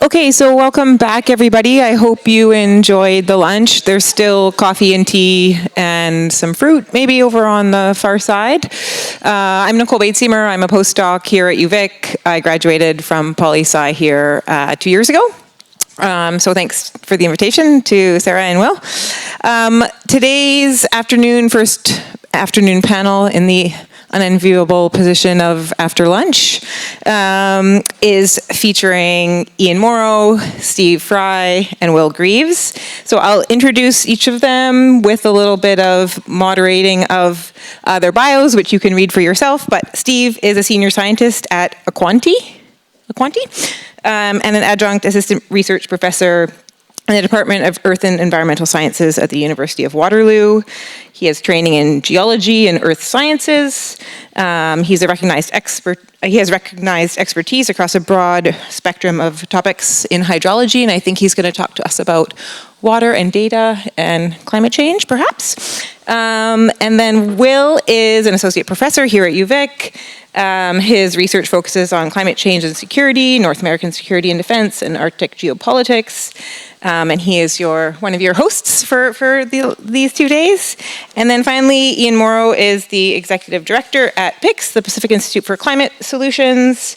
Okay, so welcome back, everybody. I hope you enjoyed the lunch. There's still coffee and tea and some fruit, maybe over on the far side. I'm Nicole Batesemer. I'm a postdoc here at UVic. I graduated from poli-sci here 2 years ago. So thanks for the invitation to Sarah and Will. Today's first afternoon panel in the unenviable position of after lunch is featuring Ian Morrow, Steve Fry, and Will Greaves. So I'll introduce each of them with a little bit of moderating of their bios, which you can read for yourself. But Steve is a senior scientist at Equanti, and an adjunct assistant research professor in the Department of Earth and Environmental Sciences at the University of Waterloo. He has training in geology and earth sciences. He has recognized expertise across a broad spectrum of topics in hydrology, and I think he's going to talk to us about water and data and climate change, perhaps. And then Will is an associate professor here at UVic. His research focuses on climate change and security, North American security and defense, and Arctic geopolitics. And he is one of your hosts for these 2 days. And then finally, Ian Morrow is the executive director at PICS, the Pacific Institute for Climate Solutions,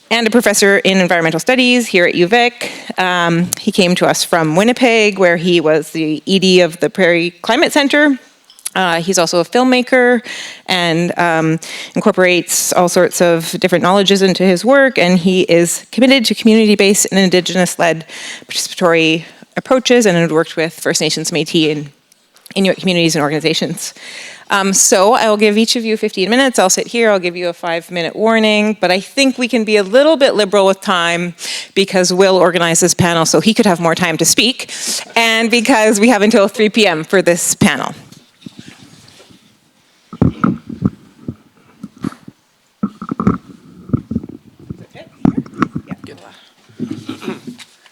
and a professor in environmental studies here at UVic. He came to us from Winnipeg, where he was the ED of the Prairie Climate Center. He's also a filmmaker and incorporates all sorts of different knowledges into his work, and he is committed to community-based and Indigenous-led participatory approaches and has worked with First Nations, Métis, and Inuit communities and organizations. So I will give each of you 15 minutes. I'll sit here. I'll give you a 5-minute warning, but I think we can be a little bit liberal with time because Will organized this panel so he could have more time to speak, and because we have until 3 p.m. for this panel.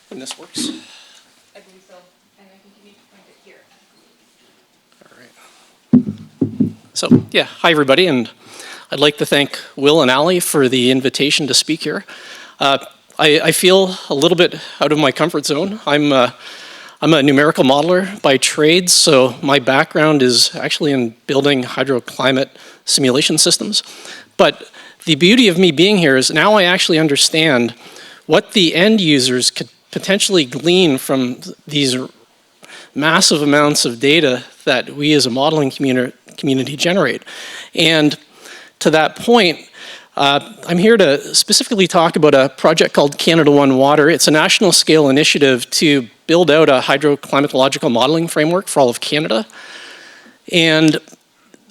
When this works. I believe so, and I think you need to point it here. All right. So, yeah, hi everybody, and I'd like to thank Will and Ali for the invitation to speak here. I feel a little bit out of my comfort zone. I'm a numerical modeler by trade, so my background is actually in building hydroclimate simulation systems. But the beauty of me being here is now I actually understand what the end users could potentially glean from these massive amounts of data that we as a modeling community generate. And to that point, I'm here to specifically talk about a project called Canada One Water. It's a national scale initiative to build out a hydroclimatological modeling framework for all of Canada. And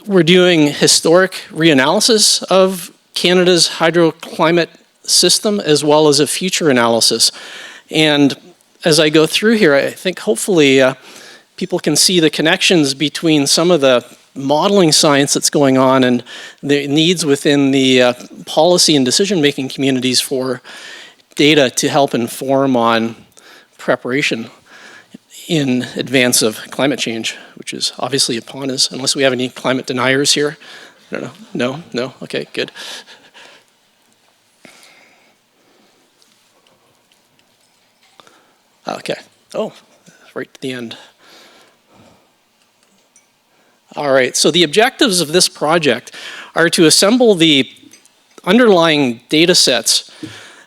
we're doing historic reanalysis of Canada's hydroclimate system as well as a future analysis. And as I go through here, I think hopefully people can see the connections between some of the modeling science that's going on and the needs within the policy and decision-making communities for data to help inform on preparation in advance of climate change, which is obviously upon us, unless we have any climate deniers here. I don't know. No? Okay, good. Okay. Oh, right to the end. All right, so the objectives of this project are to assemble the underlying data sets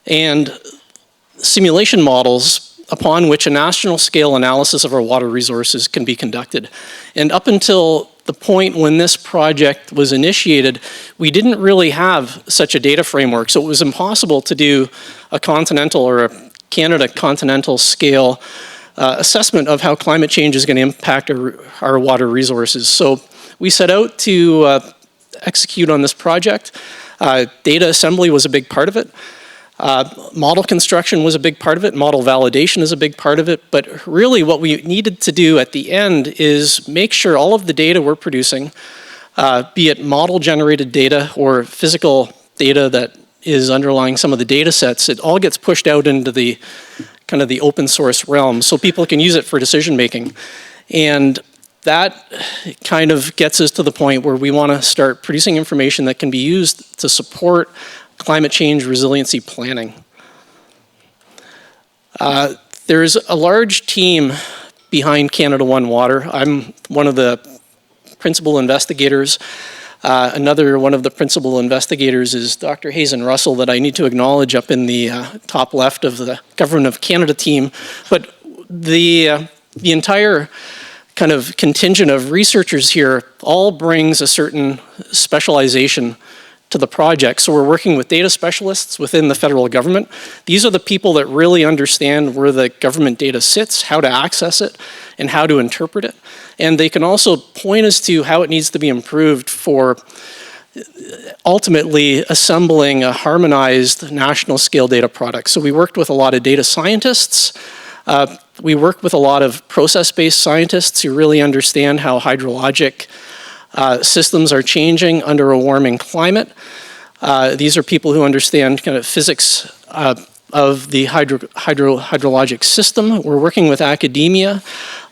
and simulation models upon which a national scale analysis of our water resources can be conducted. And up until the point when this project was initiated, we didn't really have such a data framework, so it was impossible to do a continental or a Canada continental scale assessment of how climate change is going to impact our water resources. So we set out to execute on this project. Data assembly was a big part of it. Model construction was a big part of it. Model validation is a big part of it. But really what we needed to do at the end is make sure all of the data we're producing, be it model generated data or physical data that is underlying some of the data sets, it all gets pushed out into the kind of the open source realm so people can use it for decision making. And that kind of gets us to the point where we want to start producing information that can be used to support climate change resiliency planning. There's a large team behind Canada One Water. I'm one of the principal investigators. Another one of the principal investigators is Dr. Hazen Russell, that I need to acknowledge up in the top left of the Government of Canada team. But the entire kind of contingent of researchers here all brings a certain specialization to the project. So we're working with data specialists within the federal government. These are the people that really understand where the government data sits, how to access it, and how to interpret it. And they can also point us to how it needs to be improved for ultimately assembling a harmonized national scale data product. So we worked with a lot of data scientists. We work with a lot of process-based scientists who really understand how hydrologic systems are changing under a warming climate. These are people who understand kind of physics of the hydrologic system. We're working with academia.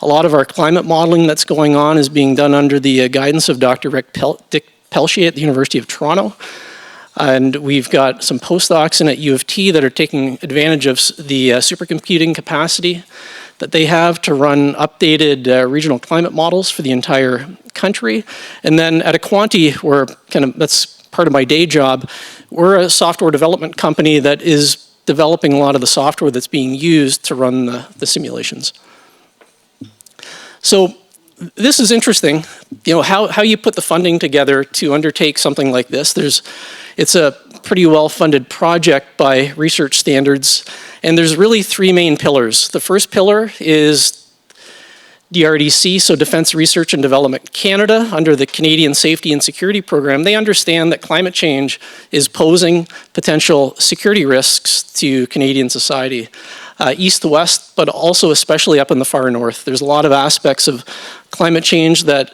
A lot of our climate modeling that's going on is being done under the guidance of Dr. Dick Pelchier at the University of Toronto. And we've got some postdocs in at U of T that are taking advantage of the supercomputing capacity that they have to run updated regional climate models for the entire country. And then at Aquanti, that's part of my day job, we're a software development company that is developing a lot of the software that's being used to run the simulations. So this is interesting, how you put the funding together to undertake something like this. It's a pretty well-funded project by research standards, and there's really three main pillars. The first pillar is DRDC, so Defence Research and Development Canada, under the Canadian Safety and Security Program. They understand that climate change is posing potential security risks to Canadian society, east to west, but also especially up in the far north. There's a lot of aspects of climate change that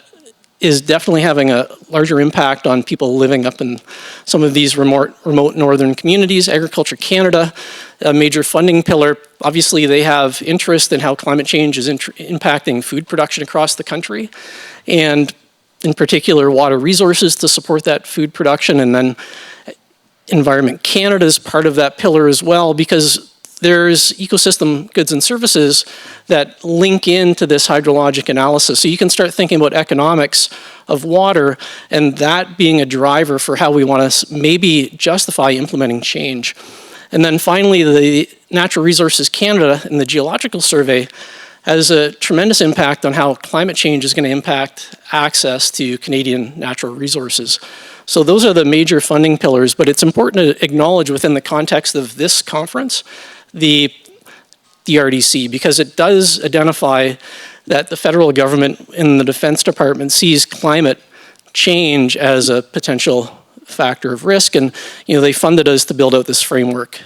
is definitely having a larger impact on people living up in some of these remote northern communities. Agriculture Canada, a major funding pillar. Obviously, they have interest in how climate change is impacting food production across the country, and in particular, water resources to support that food production. And then Environment Canada is part of that pillar as well, because there's ecosystem goods and services that link into this hydrologic analysis. So you can start thinking about economics of water, and that being a driver for how we want to maybe justify implementing change. And then finally, the Natural Resources Canada and the Geological Survey has a tremendous impact on how climate change is going to impact access to Canadian natural resources. So those are the major funding pillars, but it's important to acknowledge within the context of this conference the DRDC, because it does identify that the federal government and the Defense Department sees climate change as a potential factor of risk, and they funded us to build out this framework.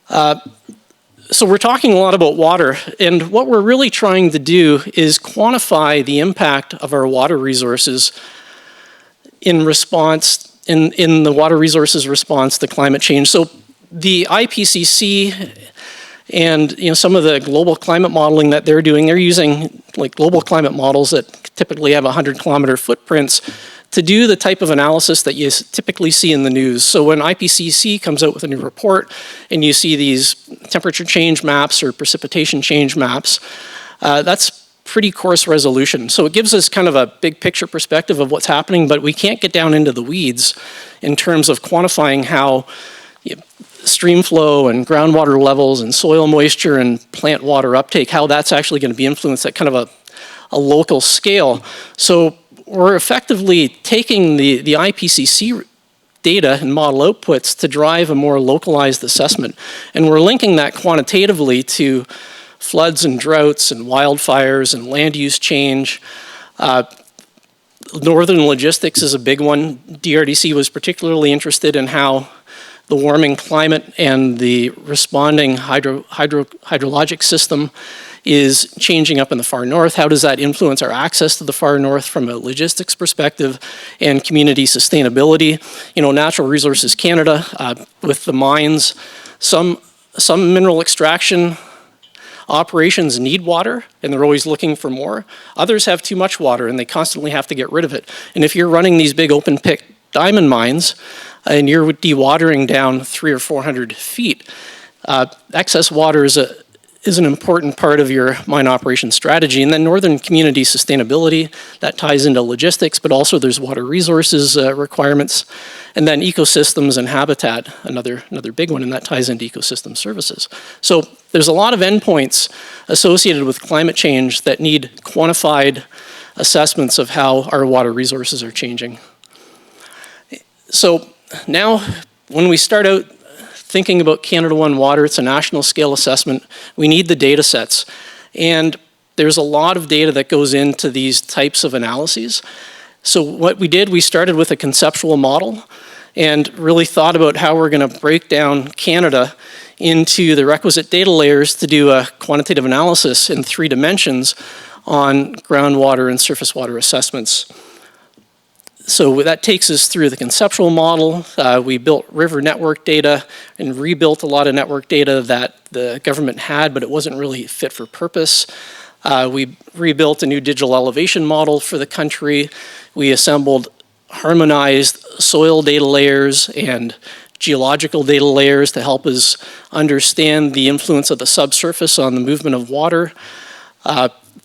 So we're talking a lot about water, and what we're really trying to do is quantify the impact of our water resources in response, in the water resources response to climate change. So the IPCC and some of the global climate modeling that they're doing, they're using like global climate models that typically have 100-kilometer footprints to do the type of analysis that you typically see in the news. So when IPCC comes out with a new report and you see these temperature change maps or precipitation change maps, that's pretty coarse resolution. So it gives us kind of a big picture perspective of what's happening, but we can't get down into the weeds in terms of quantifying how stream flow and groundwater levels and soil moisture and plant water uptake, how that's actually going to be influenced at kind of a local scale. So we're effectively taking the IPCC data and model outputs to drive a more localized assessment. And we're linking that quantitatively to floods and droughts and wildfires and land use change. Northern logistics is a big one. DRDC was particularly interested in how the warming climate and the responding hydrologic system is changing up in the far north. How does that influence our access to the far north from a logistics perspective and community sustainability? Natural Resources Canada, with the mines, some mineral extraction operations need water, and they're always looking for more. Others have too much water, and they constantly have to get rid of it. And if you're running these big open pit diamond mines, and you're dewatering down 300 or 400 feet, Excess water is an important part of your mine operation strategy. And then northern community sustainability, that ties into logistics, but also there's water resources requirements. And then ecosystems and habitat, another big one, and that ties into ecosystem services. So there's a lot of endpoints associated with climate change that need quantified assessments of how our water resources are changing. So now, when we start out thinking about Canada One Water, it's a national scale assessment. We need the data sets. And there's a lot of data that goes into these types of analyses. So what we did, we started with a conceptual model and really thought about how we're going to break down Canada into the requisite data layers to do a quantitative analysis in 3 dimensions on groundwater and surface water assessments. So that takes us through the conceptual model. We built river network data and rebuilt a lot of network data that the government had, but it wasn't really fit for purpose. We rebuilt a new digital elevation model for the country. We assembled harmonized soil data layers and geological data layers to help us understand the influence of the subsurface on the movement of water.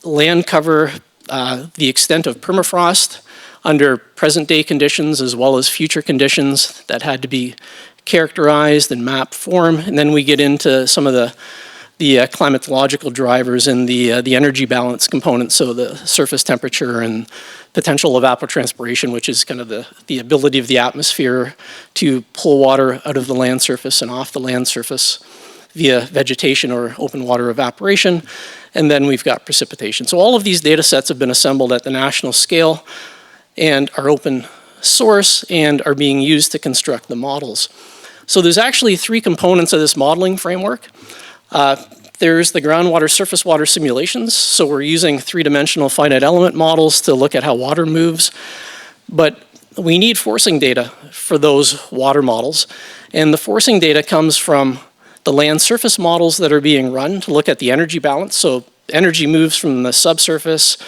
Land cover, the extent of permafrost under present day conditions as well as future conditions that had to be characterized in map form. And then we get into some of the climatological drivers and the energy balance component, so the surface temperature and potential evapotranspiration, which is kind of the ability of the atmosphere to pull water out of the land surface and off the land surface via vegetation or open water evaporation. And then we've got precipitation. So all of these data sets have been assembled at the national scale and are open source and are being used to construct the models. So there's actually 3 components of this modeling framework. There's the groundwater surface water simulations. So we're using 3-dimensional finite element models to look at how water moves. But we need forcing data for those water models. And the forcing data comes from the land surface models that are being run to look at the energy balance. So energy moves from the subsurface,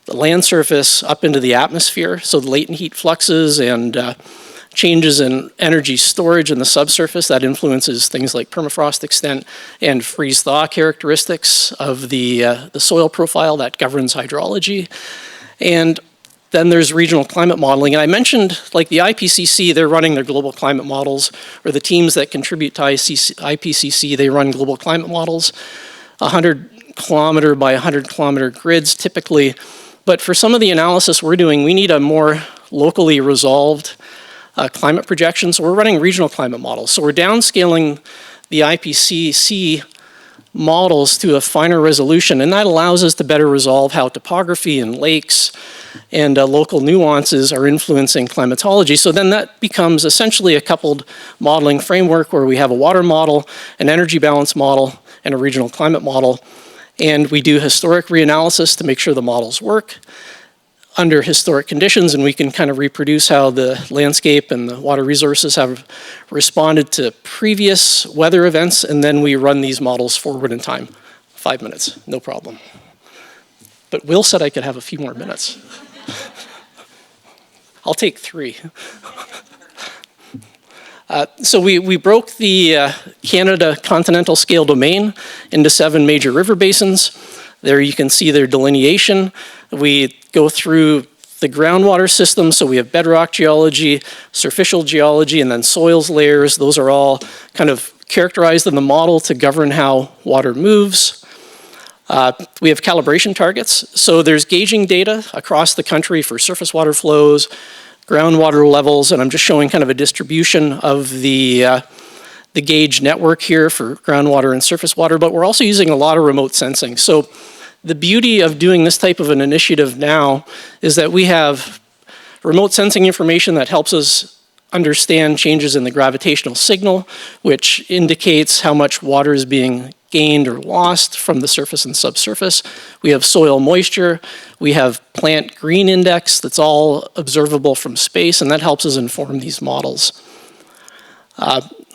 the land surface, up into the atmosphere. So the latent heat fluxes and changes in energy storage in the subsurface, that influences things like permafrost extent and freeze-thaw characteristics of the soil profile that governs hydrology. And then there's regional climate modeling. And I mentioned, like the IPCC, they're running their global climate models, or the teams that contribute to IPCC, they run global climate models, 100-kilometer by 100-kilometer grids typically. But for some of the analysis we're doing, we need a more locally resolved climate projection. So we're running regional climate models. So we're downscaling the IPCC models to a finer resolution, and that allows us to better resolve how topography and lakes and local nuances are influencing climatology. So then that becomes essentially a coupled modeling framework where we have a water model, an energy balance model, and a regional climate model. And we do historic reanalysis to make sure the models work under historic conditions, and we can kind of reproduce how the landscape and the water resources have responded to previous weather events, and then we run these models forward in time. 5 minutes, no problem. But Will said I could have a few more minutes. I'll take 3. So we broke the Canada continental scale domain into 7 major river basins. There you can see their delineation. We go through the groundwater system, so we have bedrock geology, surficial geology, and then soils layers. Those are all kind of characterized in the model to govern how water moves. We have calibration targets. So there's gauging data across the country for surface water flows, groundwater levels, and I'm just showing kind of a distribution of the gauge network here for groundwater and surface water, but we're also using a lot of remote sensing. So the beauty of doing this type of an initiative now is that we have remote sensing information that helps us understand changes in the gravitational signal, which indicates how much water is being gained or lost from the surface and subsurface. We have soil moisture. We have plant green index that's all observable from space, and that helps us inform these models.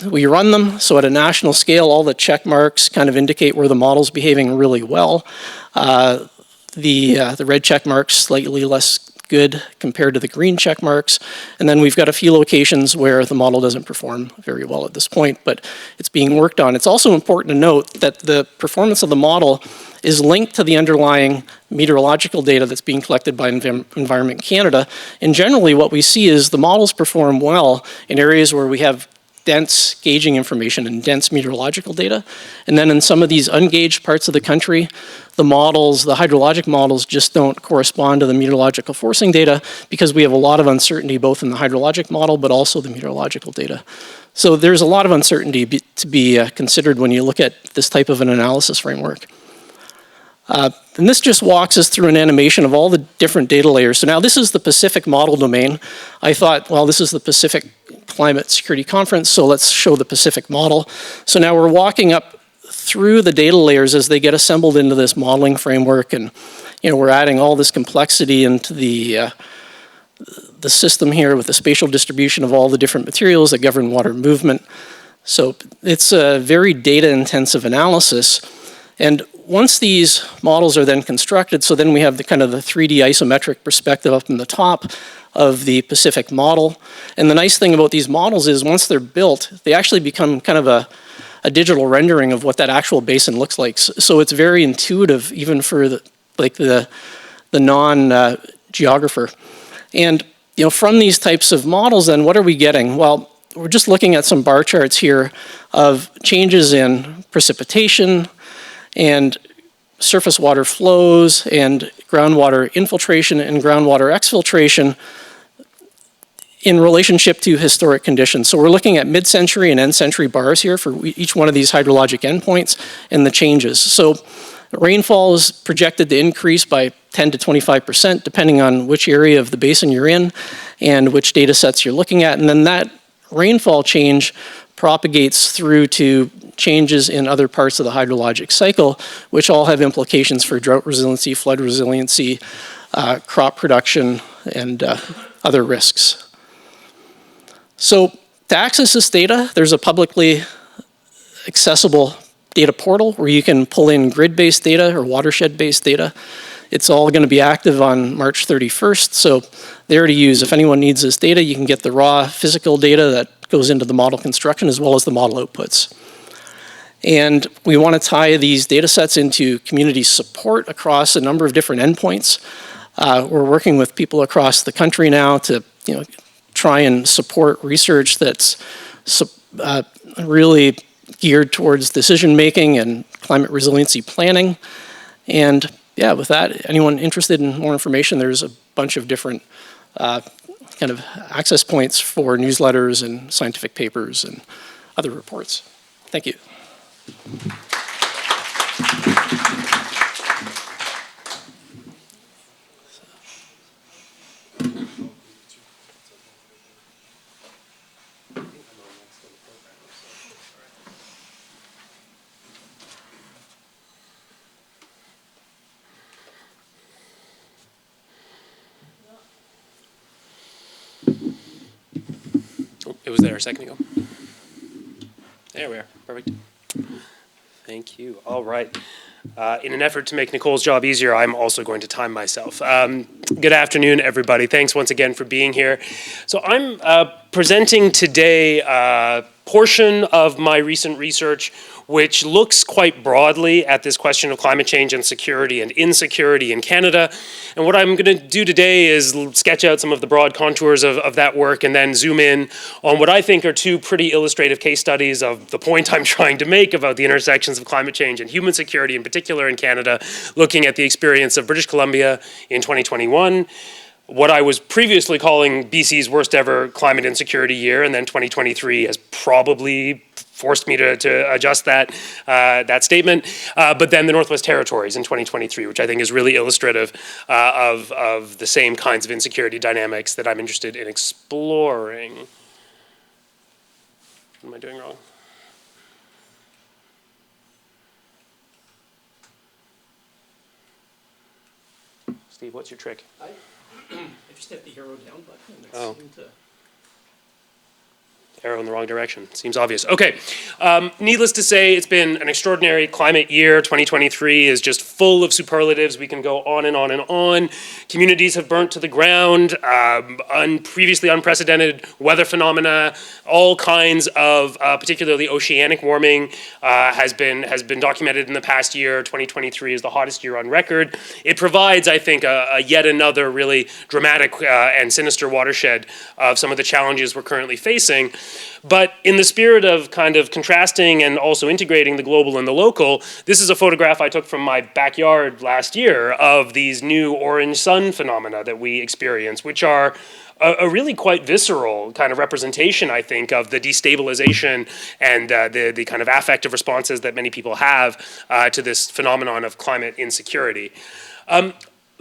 We run them, so at a national scale, all the check marks kind of indicate where the model's behaving really well. The red check marks slightly less good compared to the green check marks. And then we've got a few locations where the model doesn't perform very well at this point, but it's being worked on. It's also important to note that the performance of the model is linked to the underlying meteorological data that's being collected by Environment Canada. And generally what we see is the models perform well in areas where we have dense gauging information and dense meteorological data. And then in some of these ungauged parts of the country, the models, the hydrologic models just don't correspond to the meteorological forcing data because we have a lot of uncertainty both in the hydrologic model but also the meteorological data. So there's a lot of uncertainty to be considered when you look at this type of an analysis framework. And this just walks us through an animation of all the different data layers. So now this is the Pacific model domain. I thought, well, this is the Pacific Climate Security Conference, so let's show the Pacific model. So now we're walking up through the data layers as they get assembled into this modeling framework, and we're adding all this complexity into the system here with the spatial distribution of all the different materials that govern water movement. So it's a very data-intensive analysis. And once these models are then constructed, so then we have the kind of the 3D isometric perspective up in the top of the Pacific model. And the nice thing about these models is once they're built, they actually become kind of a digital rendering of what that actual basin looks like. So it's very intuitive even for the non-geographer. And from these types of models then, what are we getting? Well, we're just looking at some bar charts here of changes in precipitation and surface water flows and groundwater infiltration and groundwater exfiltration in relationship to historic conditions. So we're looking at mid-century and end-century bars here for each one of these hydrologic endpoints and the changes. So rainfall is projected to increase by 10 to 25% depending on which area of the basin you're in and which data sets you're looking at. And then that rainfall change propagates through to changes in other parts of the hydrologic cycle, which all have implications for drought resiliency, flood resiliency, crop production, and other risks. So to access this data, there's a publicly accessible data portal where you can pull in grid-based data or watershed-based data. It's all going to be active on March 31st, so there to use. If anyone needs this data, you can get the raw physical data that goes into the model construction as well as the model outputs. And we want to tie these data sets into community support across a number of different endpoints. We're working with people across the country now to try and support research that's really geared towards decision making and climate resiliency planning. And yeah, with that, anyone interested in more information, there's a bunch of different kind of access points for newsletters and scientific papers and other reports. Thank you. It was there a second ago. There we are. Perfect. Thank you. All right. In an effort to make Nicole's job easier, I'm also going to time myself. Good afternoon, everybody. Thanks once again for being here. So I'm presenting today a portion of my recent research which looks quite broadly at this question of climate change and security and insecurity in Canada. And what I'm going to do today is sketch out some of the broad contours of that work and then zoom in on what I think are two pretty illustrative case studies of the point I'm trying to make about the intersections of climate change and human security, in particular in Canada, looking at the experience of British Columbia in 2021, what I was previously calling BC's worst ever climate insecurity year, and then 2023 has probably forced me to adjust that statement. But then the Northwest Territories in 2023, which I think is really illustrative of the same kinds of insecurity dynamics that I'm interested in exploring. What am I doing wrong? Steve, what's your trick? I just hit the arrow down button and it seemed to... arrow in the wrong direction. Seems obvious. Okay. Needless to say, it's been an extraordinary climate year. 2023 is just full of superlatives. We can go on and on and on. Communities have burnt to the ground. Previously unprecedented weather phenomena. All kinds of, particularly oceanic warming, has been documented in the past year. 2023 is the hottest year on record. It provides, I think, a yet another really dramatic and sinister watershed of some of the challenges we're currently facing. But in the spirit of kind of contrasting and also integrating the global and the local, this is a photograph I took from my backyard last year of these new orange sun phenomena that we experience, which are a really quite visceral kind of representation, I think, of the destabilization and the kind of affective responses that many people have to this phenomenon of climate insecurity.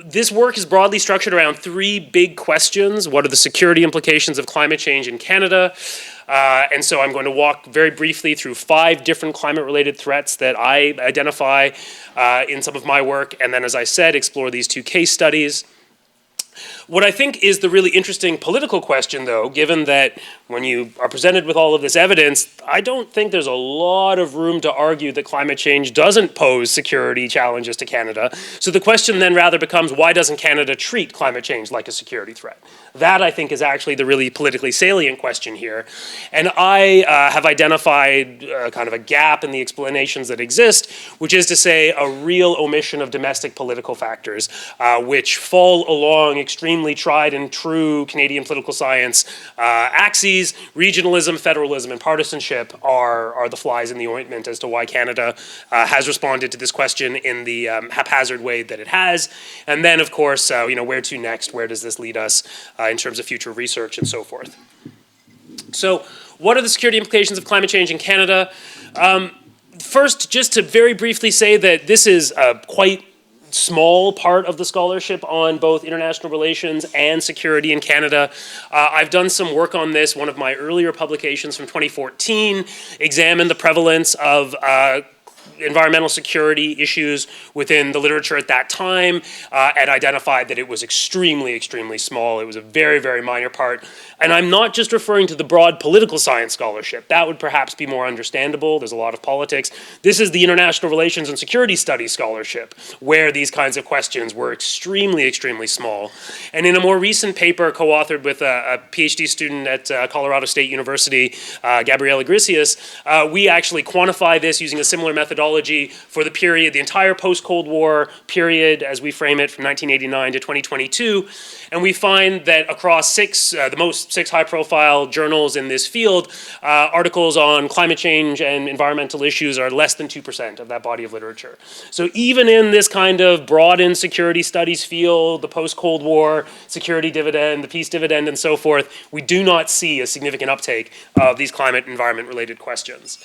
This work is broadly structured around three big questions. What are the security implications of climate change in Canada? And so I'm going to walk very briefly through 5 different climate-related threats that I identify in some of my work, and then, as I said, explore these 2 case studies. What I think is the really interesting political question, though, given that when you are presented with all of this evidence, I don't think there's a lot of room to argue that climate change doesn't pose security challenges to Canada. So the question then rather becomes, why doesn't Canada treat climate change like a security threat? That, I think, is actually the really politically salient question here. And I have identified kind of a gap in the explanations that exist, which is to say a real omission of domestic political factors, which fall along extremely tried and true Canadian political science axes. Regionalism, federalism, and partisanship are the flies in the ointment as to why Canada has responded to this question in the haphazard way that it has. And then, of course, where to next? Where does this lead us in terms of future research and so forth? So, what are the security implications of climate change in Canada? First, just to very briefly say that this is a quite small part of the scholarship on both international relations and security in Canada. I've done some work on this. One of my earlier publications from 2014 examined the prevalence of environmental security issues within the literature at that time and identified that it was extremely, extremely small. It was a very, very minor part. And I'm not just referring to the broad political science scholarship. That would perhaps be more understandable. There's a lot of politics. This is the international relations and security studies scholarship, where these kinds of questions were extremely, extremely small. And in a more recent paper co-authored with a PhD student at Colorado State University, Gabriela Iglesias, we actually quantify this using a similar methodology for the period, the entire post-Cold War period, as we frame it, from 1989 to 2022. And we find that across six high-profile journals in this field, articles on climate change and environmental issues are less than 2% of that body of literature. So even in this kind of broadened security studies field, the post-Cold War security dividend, the peace dividend, and so forth, we do not see a significant uptake of these climate environment-related questions.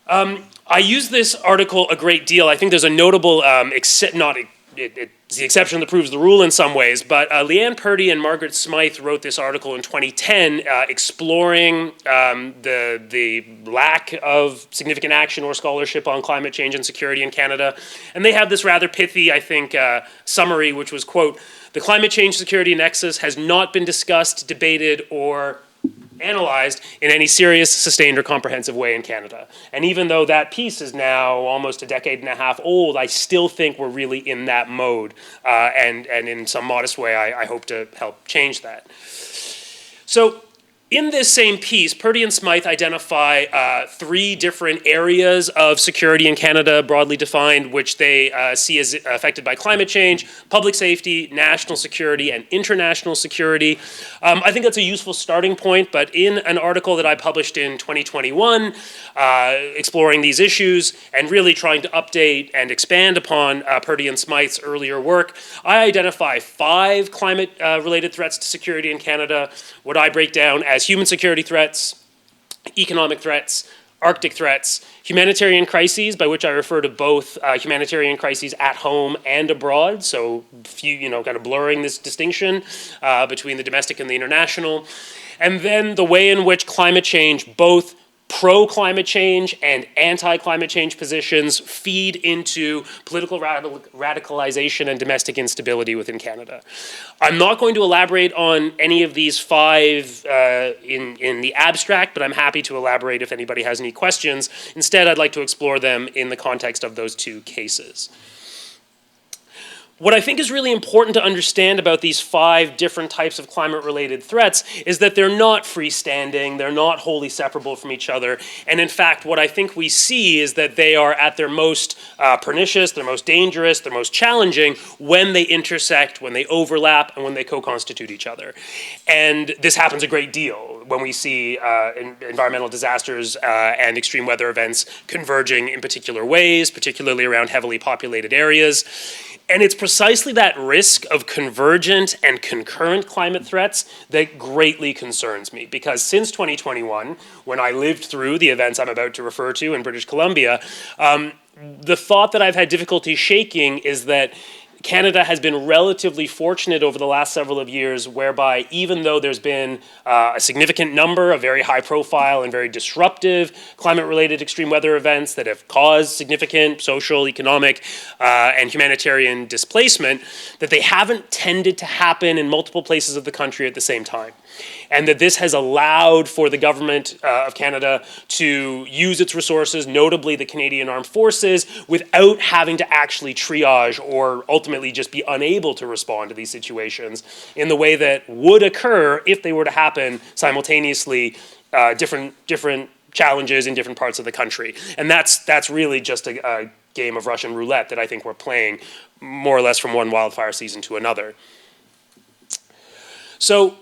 I use this article a great deal. I think there's a notable, it's the exception that proves the rule in some ways, but Leanne Purdy and Margaret Smythe wrote this article in 2010 exploring the lack of significant action or scholarship on climate change and security in Canada. And they have this rather pithy, I think, summary, which was, quote, "The climate change security nexus has not been discussed, debated, or analyzed in any serious, sustained, or comprehensive way in Canada." And even though that piece is now almost a decade and a half old, I still think we're really in that mode. And in some modest way, I hope to help change that. So in this same piece, Purdy and Smythe identify 3 different areas of security in Canada, broadly defined, which they see as affected by climate change: public safety, national security, and international security. I think that's a useful starting point, but in an article that I published in 2021, exploring these issues and really trying to update and expand upon Purdy and Smythe's earlier work, I identify 5 climate-related threats to security in Canada, what I break down as human security threats, economic threats, Arctic threats, humanitarian crises, by which I refer to both humanitarian crises at home and abroad, so kind of blurring this distinction between the domestic and the international, and then the way in which climate change both pro-climate change and anti-climate change positions feed into political radicalization and domestic instability within Canada. I'm not going to elaborate on any of these 5 in the abstract, but I'm happy to elaborate if anybody has any questions. Instead, I'd like to explore them in the context of those 2 cases. What I think is really important to understand about these 5 different types of climate-related threats is that they're not freestanding, they're not wholly separable from each other, and in fact, what I think we see is that they are at their most pernicious, their most dangerous, their most challenging when they intersect, when they overlap, and when they co-constitute each other. And this happens a great deal when we see environmental disasters and extreme weather events converging in particular ways, particularly around heavily populated areas. And it's precisely that risk of convergent and concurrent climate threats that greatly concerns me. Because since 2021, when I lived through the events I'm about to refer to in British Columbia, the thought that I've had difficulty shaking is that Canada has been relatively fortunate over the last several of years, whereby even though there's been a significant number of very high profile and very disruptive climate-related extreme weather events that have caused significant social, economic, and humanitarian displacement, that they haven't tended to happen in multiple places of the country at the same time. And that this has allowed for the government of Canada to use its resources, notably the Canadian Armed Forces, without having to actually triage or ultimately just be unable to respond to these situations in the way that would occur if they were to happen simultaneously, different challenges in different parts of the country. And that's really just a game of Russian roulette that I think we're playing more or less from one wildfire season to another. So,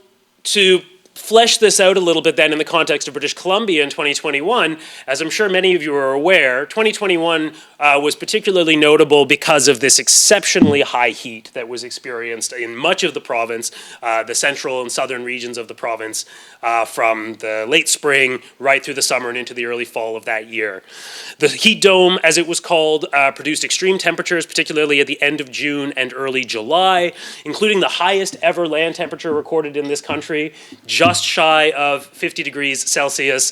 to flesh this out a little bit then in the context of British Columbia in 2021, as I'm sure many of you are aware, 2021 was particularly notable because of this exceptionally high heat that was experienced in much of the province, the central and southern regions of the province, from the late spring right through the summer and into the early fall of that year. The heat dome, as it was called, produced extreme temperatures, particularly at the end of June and early July, including the highest ever land temperature recorded in this country, just shy of 50 degrees Celsius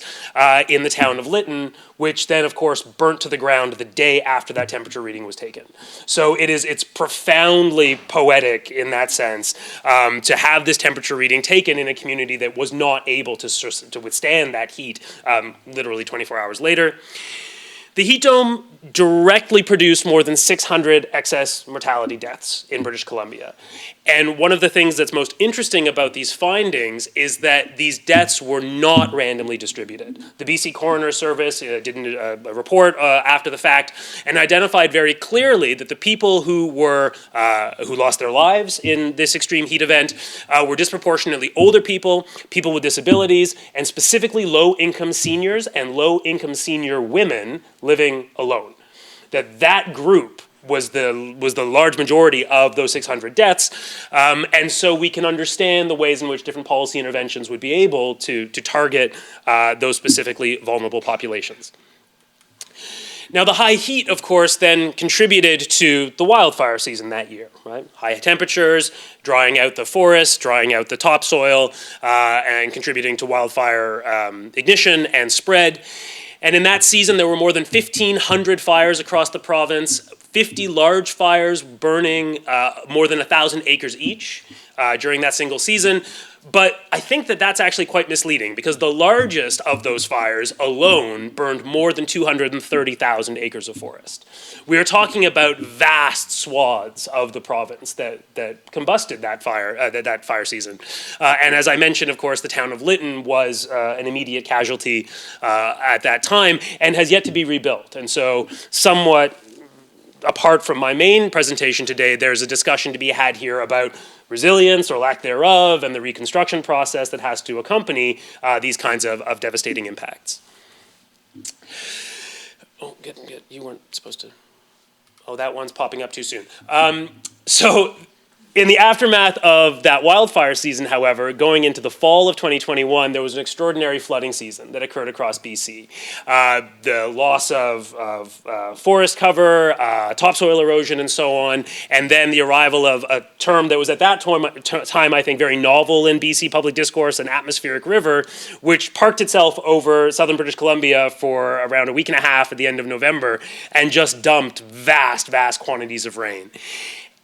in the town of Lytton, which then, of course, burnt to the ground the day after that temperature reading was taken. So it's profoundly poetic in that sense to have this temperature reading taken in a community that was not able to withstand that heat literally 24 hours later. The heat dome directly produced more than 600 excess mortality deaths in British Columbia. And one of the things that's most interesting about these findings is that these deaths were not randomly distributed. The BC Coroner Service did a report after the fact and identified very clearly that the people who lost their lives in this extreme heat event were disproportionately older people, people with disabilities, and specifically low-income seniors and low-income senior women living alone. That group was the large majority of those 600 deaths, and so we can understand the ways in which different policy interventions would be able to target those specifically vulnerable populations. Now, the high heat, of course, then contributed to the wildfire season that year, right? High temperatures, drying out the forests, drying out the topsoil, and contributing to wildfire ignition and spread. And in that season, there were more than 1,500 fires across the province, 50 large fires burning more than 1,000 acres each during that single season. But I think that that's actually quite misleading because the largest of those fires alone burned more than 230,000 acres of forest. We are talking about vast swaths of the province that combusted that fire season. And as I mentioned, of course, the town of Lytton was an immediate casualty at that time and has yet to be rebuilt. And so somewhat apart from my main presentation today, there's a discussion to be had here about resilience or lack thereof and the reconstruction process that has to accompany these kinds of devastating impacts. Oh, you weren't supposed to. Oh, that one's popping up too soon. So In the aftermath of that wildfire season, however, going into the fall of 2021, there was an extraordinary flooding season that occurred across BC. The loss of forest cover, topsoil erosion, and so on, and then the arrival of a term that was at that time, I think, very novel in BC public discourse, an atmospheric river, which parked itself over southern British Columbia for around a week and a half at the end of November and just dumped vast, vast quantities of rain.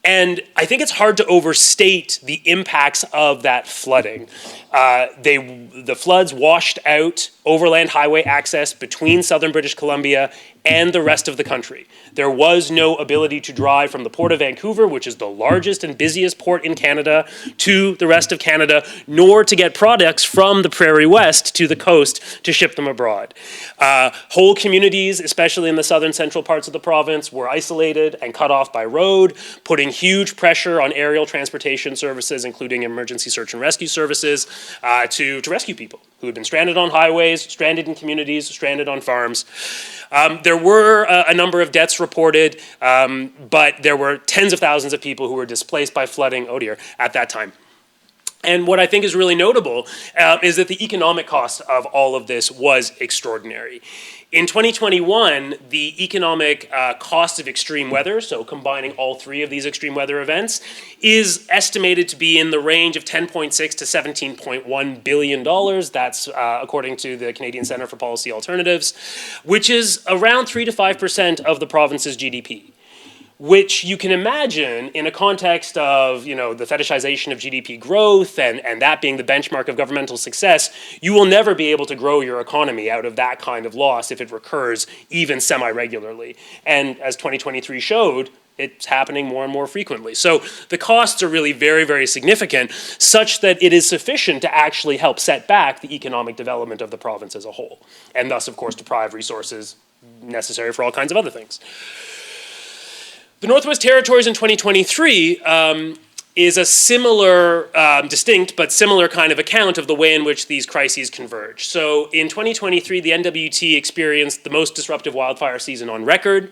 And I think it's hard to overstate the impacts of that flooding. The floods washed out overland highway access between southern British Columbia and the rest of the country. There was no ability to drive from the Port of Vancouver, which is the largest and busiest port in Canada, to the rest of Canada, nor to get products from the Prairie West to the coast to ship them abroad. Whole communities, especially in the southern central parts of the province, were isolated and cut off by road, putting huge pressure on aerial transportation services, including emergency search and rescue services, to rescue people who had been stranded on highways, stranded in communities, stranded on farms. There were a number of deaths reported, but there were tens of thousands of people who were displaced by flooding, oh dear, at that time. And what I think is really notable is that the economic cost of all of this was extraordinary. In 2021, the economic cost of extreme weather, so combining all three of these extreme weather events, is estimated to be in the range of $10.6 to $17.1 billion. That's according to the Canadian Centre for Policy Alternatives, which is around 3 to 5% of the province's GDP. Which you can imagine in a context of, the fetishization of GDP growth and that being the benchmark of governmental success, you will never be able to grow your economy out of that kind of loss if it recurs even semi-regularly. And as 2023 showed, it's happening more and more frequently. So the costs are really very, very significant, such that it is sufficient to actually help set back the economic development of the province as a whole, and thus, of course, deprive resources necessary for all kinds of other things. The Northwest Territories in 2023 is a similar, distinct but similar kind of account of the way in which these crises converge. So in 2023, the NWT experienced the most disruptive wildfire season on record.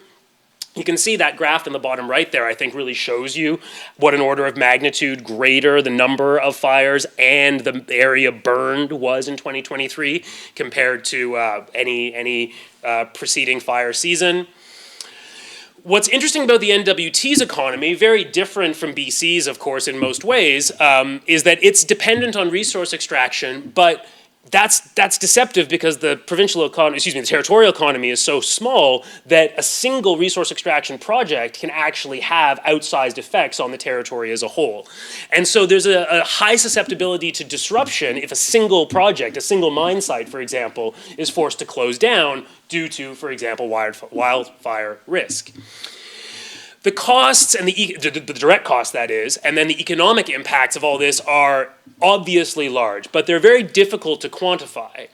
You can see that graph in the bottom right there, I think, really shows you what an order of magnitude greater the number of fires and the area burned was in 2023 compared to any preceding fire season. What's interesting about the NWT's economy, very different from BC's, of course, in most ways, is that it's dependent on resource extraction, but that's deceptive because the the territorial economy is so small that a single resource extraction project can actually have outsized effects on the territory as a whole. And so there's a high susceptibility to disruption if a single project, a single mine site, for example, is forced to close down due to, for example, wildfire risk. The costs and the direct costs, that is, and then the economic impacts of all this are obviously large, but they're very difficult to quantify.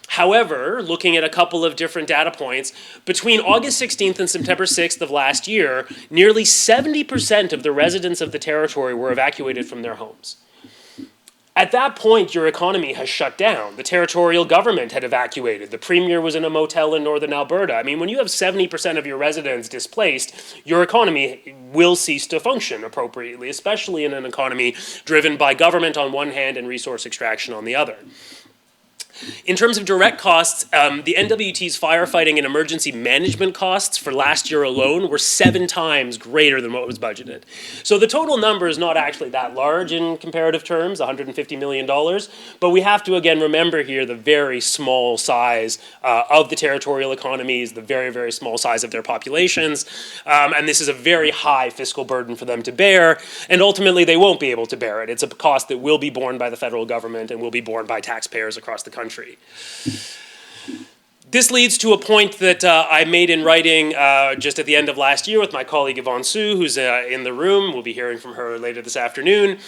However, looking at a couple of different data points, between August 16th and September 6th of last year, nearly 70% of the residents of the territory were evacuated from their homes. At that point, your economy has shut down. The territorial government had evacuated. The premier was in a motel in northern Alberta. I mean, when you have 70% of your residents displaced, your economy will cease to function appropriately, especially in an economy driven by government on one hand and resource extraction on the other. In terms of direct costs, the NWT's firefighting and emergency management costs for last year alone were 7 times greater than what was budgeted. So the total number is not actually that large in comparative terms, $150 million, but we have to again remember here the very small size of the territorial economies, the very, very small size of their populations, and this is a very high fiscal burden for them to bear, and ultimately they won't be able to bear it. It's a cost that will be borne by the federal government and will be borne by taxpayers across the country. This leads to a point that I made in writing just at the end of last year with my colleague Yvonne Sue, who's in the room. We'll be hearing from her later this afternoon,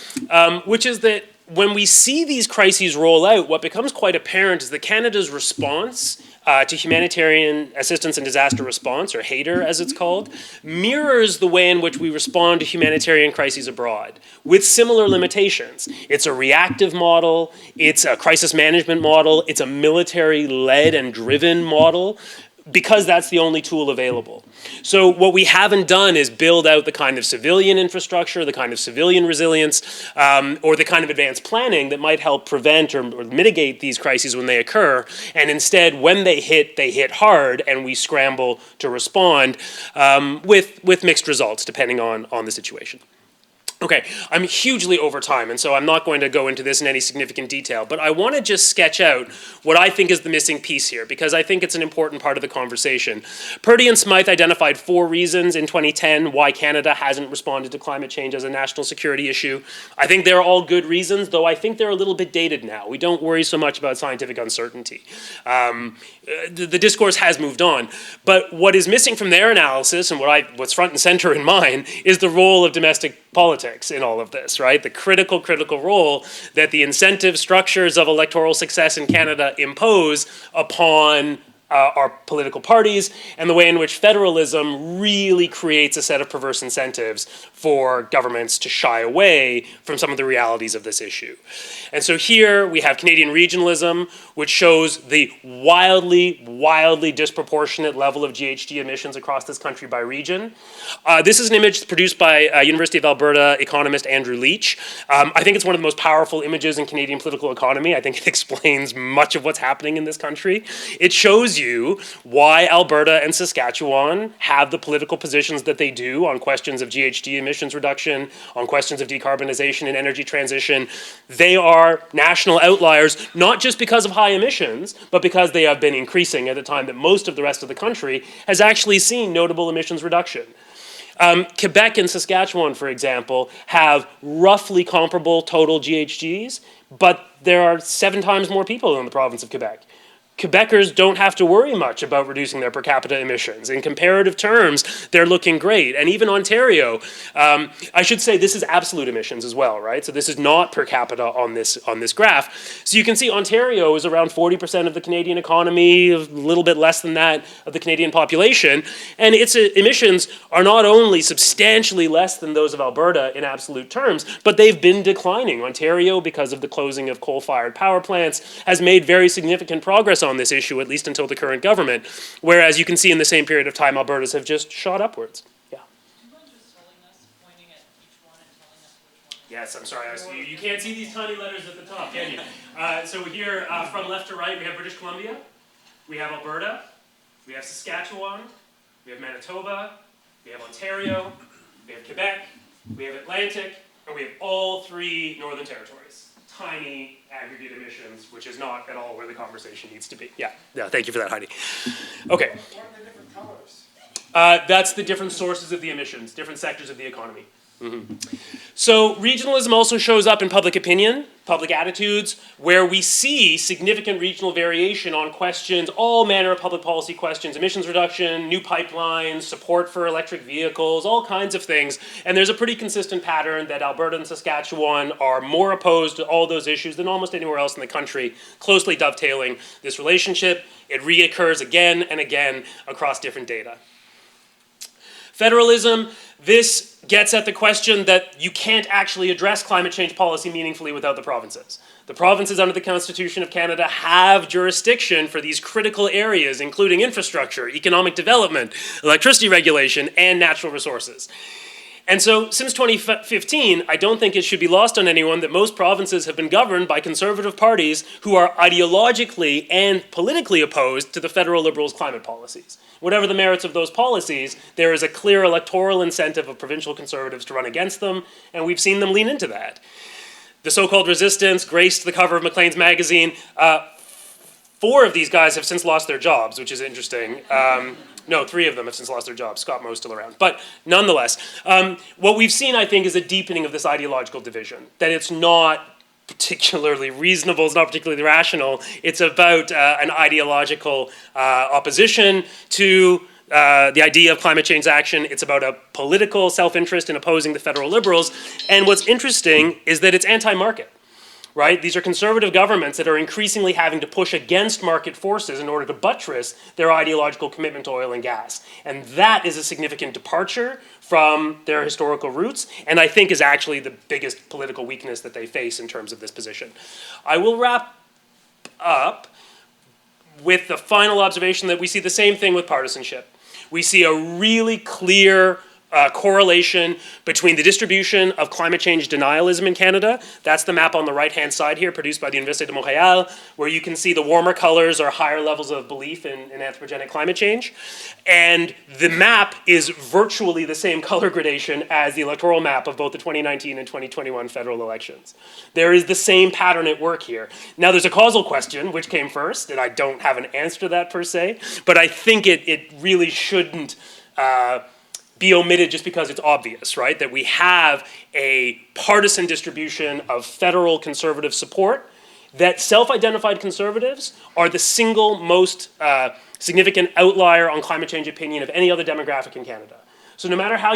which is that when we see these crises roll out, what becomes quite apparent is that Canada's response to humanitarian assistance and disaster response, or HADR as it's called, mirrors the way in which we respond to humanitarian crises abroad, with similar limitations. It's a reactive model, it's a crisis management model, it's a military-led and driven model, because that's the only tool available. So what we haven't done is build out the kind of civilian infrastructure, the kind of civilian resilience, or the kind of advanced planning that might help prevent or mitigate these crises when they occur. And instead, when they hit hard, and we scramble to respond with mixed results, depending on the situation. Okay, I'm hugely over time, and so I'm not going to go into this in any significant detail, but I want to just sketch out what I think is the missing piece here, because I think it's an important part of the conversation. Purdy and Smythe identified 4 reasons in 2010 why Canada hasn't responded to climate change as a national security issue. I think they're all good reasons, though I think they're a little bit dated now. We don't worry so much about scientific uncertainty. The discourse has moved on, but what is missing from their analysis, and what's front and center in mine, is the role of domestic politics in all of this, right? The critical role that the incentive structures of electoral success in Canada impose upon our political parties, and the way in which federalism really creates a set of perverse incentives for governments to shy away from some of the realities of this issue. And so here we have Canadian regionalism, which shows the wildly disproportionate level of GHG emissions across this country by region. This is an image produced by University of Alberta economist Andrew Leach. I think it's one of the most powerful images in Canadian political economy. I think it explains much of what's happening in this country. It shows you why Alberta and Saskatchewan have the political positions that they do on questions of GHG emissions reduction, on questions of decarbonization and energy transition. They are national outliers, not just because of high emissions, but because they have been increasing at a time that most of the rest of the country has actually seen notable emissions reduction. Quebec and Saskatchewan, for example, have roughly comparable total GHGs, but there are 7 times more people in the province of Quebec. Quebecers don't have to worry much about reducing their per capita emissions. In comparative terms, they're looking great. And even Ontario, I should say this is absolute emissions as well, right? So this is not per capita on this graph. So you can see Ontario is around 40% of the Canadian economy, a little bit less than that of the Canadian population. And its emissions are not only substantially less than those of Alberta in absolute terms, but they've been declining. Ontario, because of the closing of coal-fired power plants, has made very significant progress on this issue, at least until the current government, whereas you can see in the same period of time, Alberta's have just shot upwards. Yeah. Do you mind just telling us, pointing at each one and telling us which one? Yes, I'm sorry. You can't see these tiny letters at the top, can you? So here, from left to right, we have British Columbia, we have Alberta, we have Saskatchewan, we have Manitoba, we have Ontario, we have Quebec, we have Atlantic, and we have all 3 Northern Territories. Tiny aggregate emissions, which is not at all where the conversation needs to be. Yeah, thank you for that, Heidi. Okay. What are the different colors? That's the different sources of the emissions, different sectors of the economy. So regionalism also shows up in public opinion, public attitudes, where we see significant regional variation on questions, all manner of public policy questions, emissions reduction, new pipelines, support for electric vehicles, all kinds of things. And there's a pretty consistent pattern that Alberta and Saskatchewan are more opposed to all those issues than almost anywhere else in the country, closely dovetailing this relationship. It reoccurs again and again across different data. Federalism, this gets at the question that you can't actually address climate change policy meaningfully without the provinces. The provinces under the Constitution of Canada have jurisdiction for these critical areas, including infrastructure, economic development, electricity regulation, and natural resources. And so since 2015, I don't think it should be lost on anyone that most provinces have been governed by conservative parties who are ideologically and politically opposed to the federal Liberals' climate policies. Whatever the merits of those policies, there is a clear electoral incentive of provincial conservatives to run against them, and we've seen them lean into that. The so-called resistance graced the cover of Maclean's magazine. 4 of these guys have since lost their jobs, which is interesting. No, 3 of them have since lost their jobs. Scott Moe's still around. But nonetheless, what we've seen, I think, is a deepening of this ideological division, that it's not particularly reasonable, it's not particularly rational. It's about an ideological opposition to the idea of climate change action. It's about a political self-interest in opposing the federal Liberals. And what's interesting is that it's anti-market. Right? These are conservative governments that are increasingly having to push against market forces in order to buttress their ideological commitment to oil and gas. And that is a significant departure from their historical roots, and I think is actually the biggest political weakness that they face in terms of this position. I will wrap up with the final observation that we see the same thing with partisanship. We see a really clear correlation between the distribution of climate change denialism in Canada. That's the map on the right-hand side here, produced by the Université de Montréal, where you can see the warmer colors are higher levels of belief in anthropogenic climate change. And the map is virtually the same color gradation as the electoral map of both the 2019 and 2021 federal elections. There is the same pattern at work here. Now there's a causal question, which came first, and I don't have an answer to that per se, but I think it really shouldn't be omitted just because it's obvious, right? That we have a partisan distribution of federal conservative support, that self-identified conservatives are the single most significant outlier on climate change opinion of any other demographic in Canada. So no matter how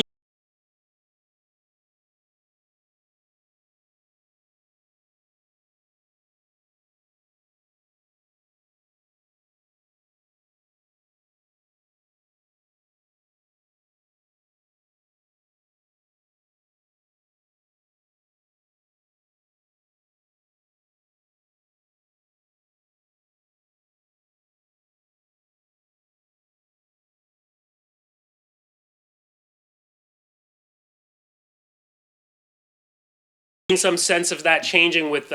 some sense of that changing with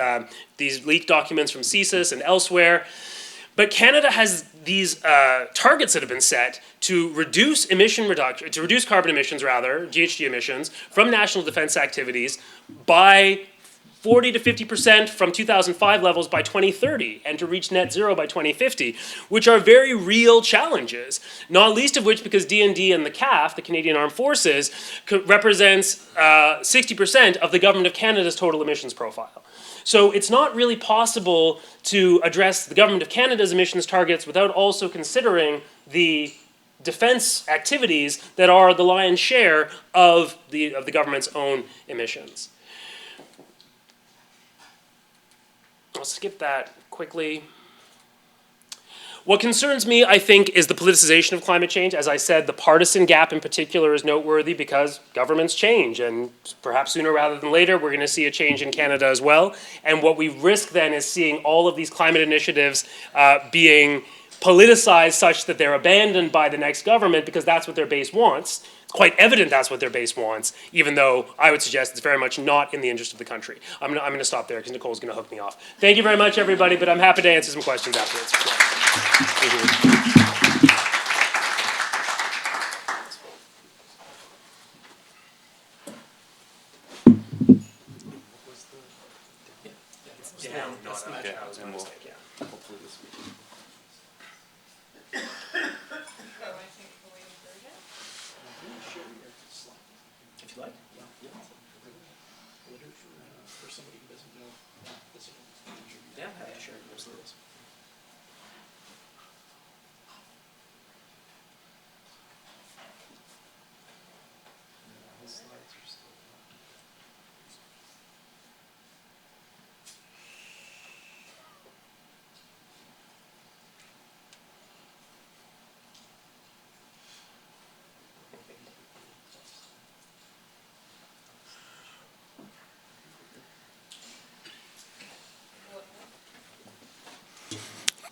these leaked documents from CSAC and elsewhere. But Canada has these targets that have been set to reduce carbon emissions rather, GHG emissions, from national defense activities by 40 to 50% from 2005 levels by 2030, and to reach net zero by 2050, which are very real challenges, not least of which because D&D and the CAF, the Canadian Armed Forces, represents 60% of the Government of Canada's total emissions profile. So it's not really possible to address the Government of Canada's emissions targets without also considering the defense activities that are the lion's share of the government's own emissions. I'll skip that quickly. What concerns me, I think, is the politicization of climate change. As I said, the partisan gap in particular is noteworthy because governments change, and perhaps sooner rather than later, we're going to see a change in Canada as well. And what we risk then is seeing all of these climate initiatives being politicized such that they're abandoned by the next government because that's what their base wants. It's quite evident that's what their base wants, even though I would suggest it's very much not in the interest of the country. I'm going to stop there because Nicole's going to hook me off. Thank you very much, everybody, but I'm happy to answer some questions afterwards. If you like. For somebody who doesn't know this. Yeah, I'm happy to share it. Absolutely.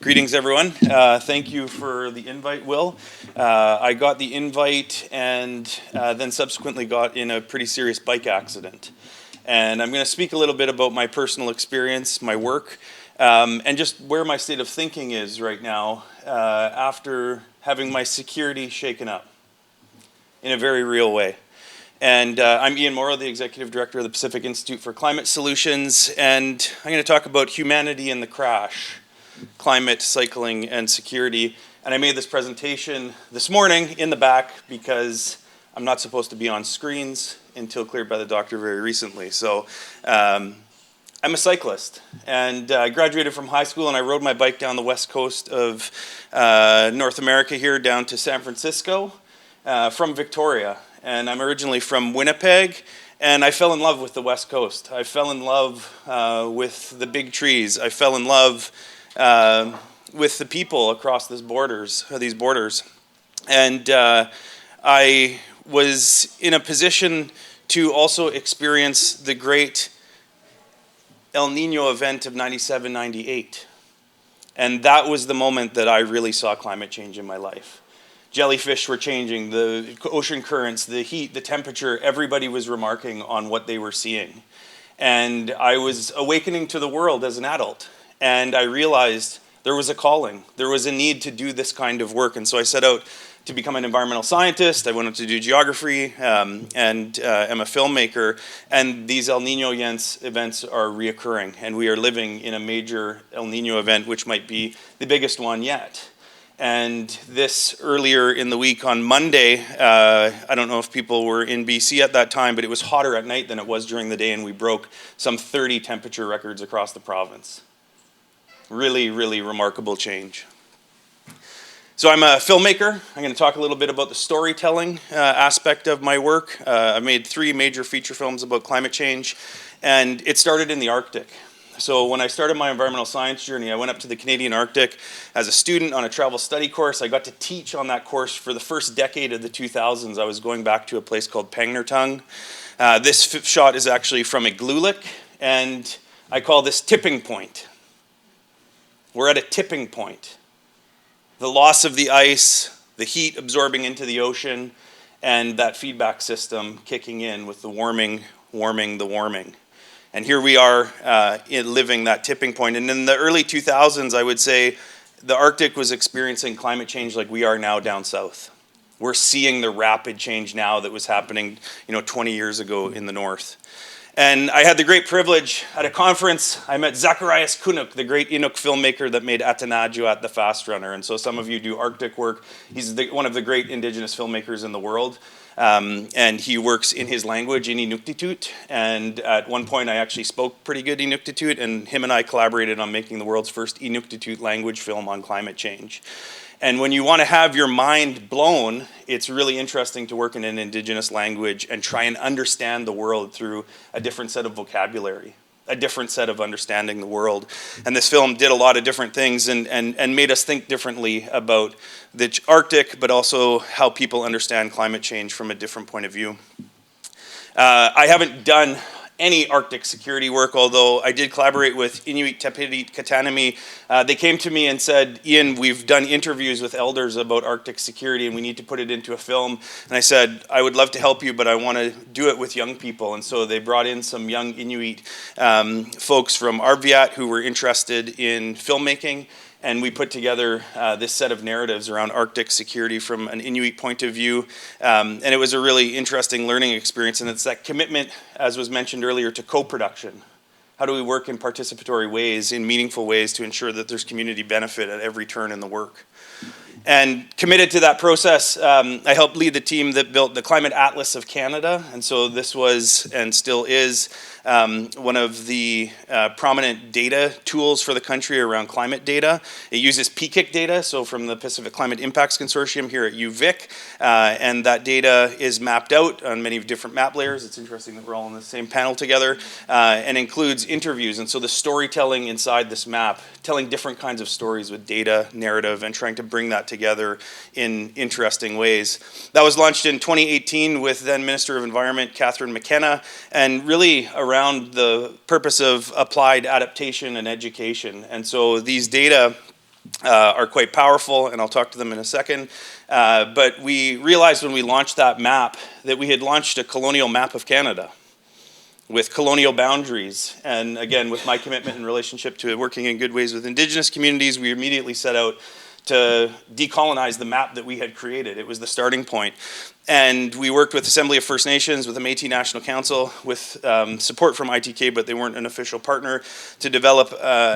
Greetings, everyone. Thank you for the invite, Will. I got the invite and then subsequently got in a pretty serious bike accident. And I'm going to speak a little bit about my personal experience, my work, and just where my state of thinking is right now after having my security shaken up in a very real way. And I'm Ian Morrow, the Executive Director of the Pacific Institute for Climate Solutions, and I'm going to talk about humanity in the crash. Climate, cycling, and security. And I made this presentation this morning in the back because I'm not supposed to be on screens until cleared by the doctor very recently. So I'm a cyclist, and I graduated from high school and I rode my bike down the west coast of North America here down to San Francisco from Victoria. And I'm originally from Winnipeg, and I fell in love with the west coast. I fell in love with the big trees. I fell in love with the people across these borders. And I was in a position to also experience the great El Nino event of 97, 98. And that was the moment that I really saw climate change in my life. Jellyfish were changing, the ocean currents, the heat, the temperature, everybody was remarking on what they were seeing. And I was awakening to the world as an adult. And I realized there was a calling. There was a need to do this kind of work. And so I set out to become an environmental scientist. I went up to do geography and am a filmmaker. And these El Nino events are reoccurring. And we are living in a major El Nino event, which might be the biggest one yet. And this earlier in the week on Monday, I don't know if people were in BC at that time, but it was hotter at night than it was during the day, and we broke some 30 temperature records across the province. Really, really remarkable change. So I'm a filmmaker. I'm going to talk a little bit about the storytelling aspect of my work. I've made 3 major feature films about climate change, and it started in the Arctic. So when I started my environmental science journey, I went up to the Canadian Arctic as a student on a travel study course. I got to teach on that course for the first decade of the 2000s. I was going back to a place called Pangnirtung. This shot is actually from Igloolik, and I call this tipping point. We're at a tipping point. The loss of the ice, the heat absorbing into the ocean, and that feedback system kicking in with the warming. And here we are living that tipping point. And in the early 2000s, I would say the Arctic was experiencing climate change like we are now down south. We're seeing the rapid change now that was happening 20 years ago in the north. And I had the great privilege at a conference, I met Zacharias Kunuk, the great Inuk filmmaker that made Atanajuat the Fast Runner. And so some of you do Arctic work. He's one of the great indigenous filmmakers in the world. And he works in his language, in Inuktitut. And at one point, I actually spoke pretty good Inuktitut, and him and I collaborated on making the world's first Inuktitut language film on climate change. And when you want to have your mind blown, it's really interesting to work in an indigenous language and try and understand the world through a different set of vocabulary, a different set of understanding the world. And this film did a lot of different things and made us think differently about the Arctic, but also how people understand climate change from a different point of view. I haven't done any Arctic security work, although I did collaborate with Inuit Tapiti Katanami. They came to me and said, Ian, we've done interviews with elders about Arctic security and we need to put it into a film. And I said, I would love to help you, but I want to do it with young people. And so they brought in some young Inuit folks from Arviat who were interested in filmmaking. And we put together this set of narratives around Arctic security from an Inuit point of view. And it was a really interesting learning experience. And it's that commitment, as was mentioned earlier, to co-production. How do we work in participatory ways, in meaningful ways, to ensure that there's community benefit at every turn in the work? And committed to that process, I helped lead the team that built the Climate Atlas of Canada. And so this was, and still is, one of the prominent data tools for the country around climate data. It uses PKIC data, so from the Pacific Climate Impacts Consortium here at UVic, and that data is mapped out on many different map layers. It's interesting that we're all on the same panel together, and includes interviews. And so the storytelling inside this map, telling different kinds of stories with data, narrative, and trying to bring that together in interesting ways. That was launched in 2018 with then Minister of Environment, Catherine McKenna, and really around the purpose of applied adaptation and education. And so these data are quite powerful, and I'll talk to them in a second. But we realized when we launched that map that we had launched a colonial map of Canada with colonial boundaries. And again, with my commitment in relationship to working in good ways with Indigenous communities, we immediately set out to decolonize the map that we had created. It was the starting point. And we worked with Assembly of First Nations, with the Métis National Council, with support from ITK, but they weren't an official partner, to develop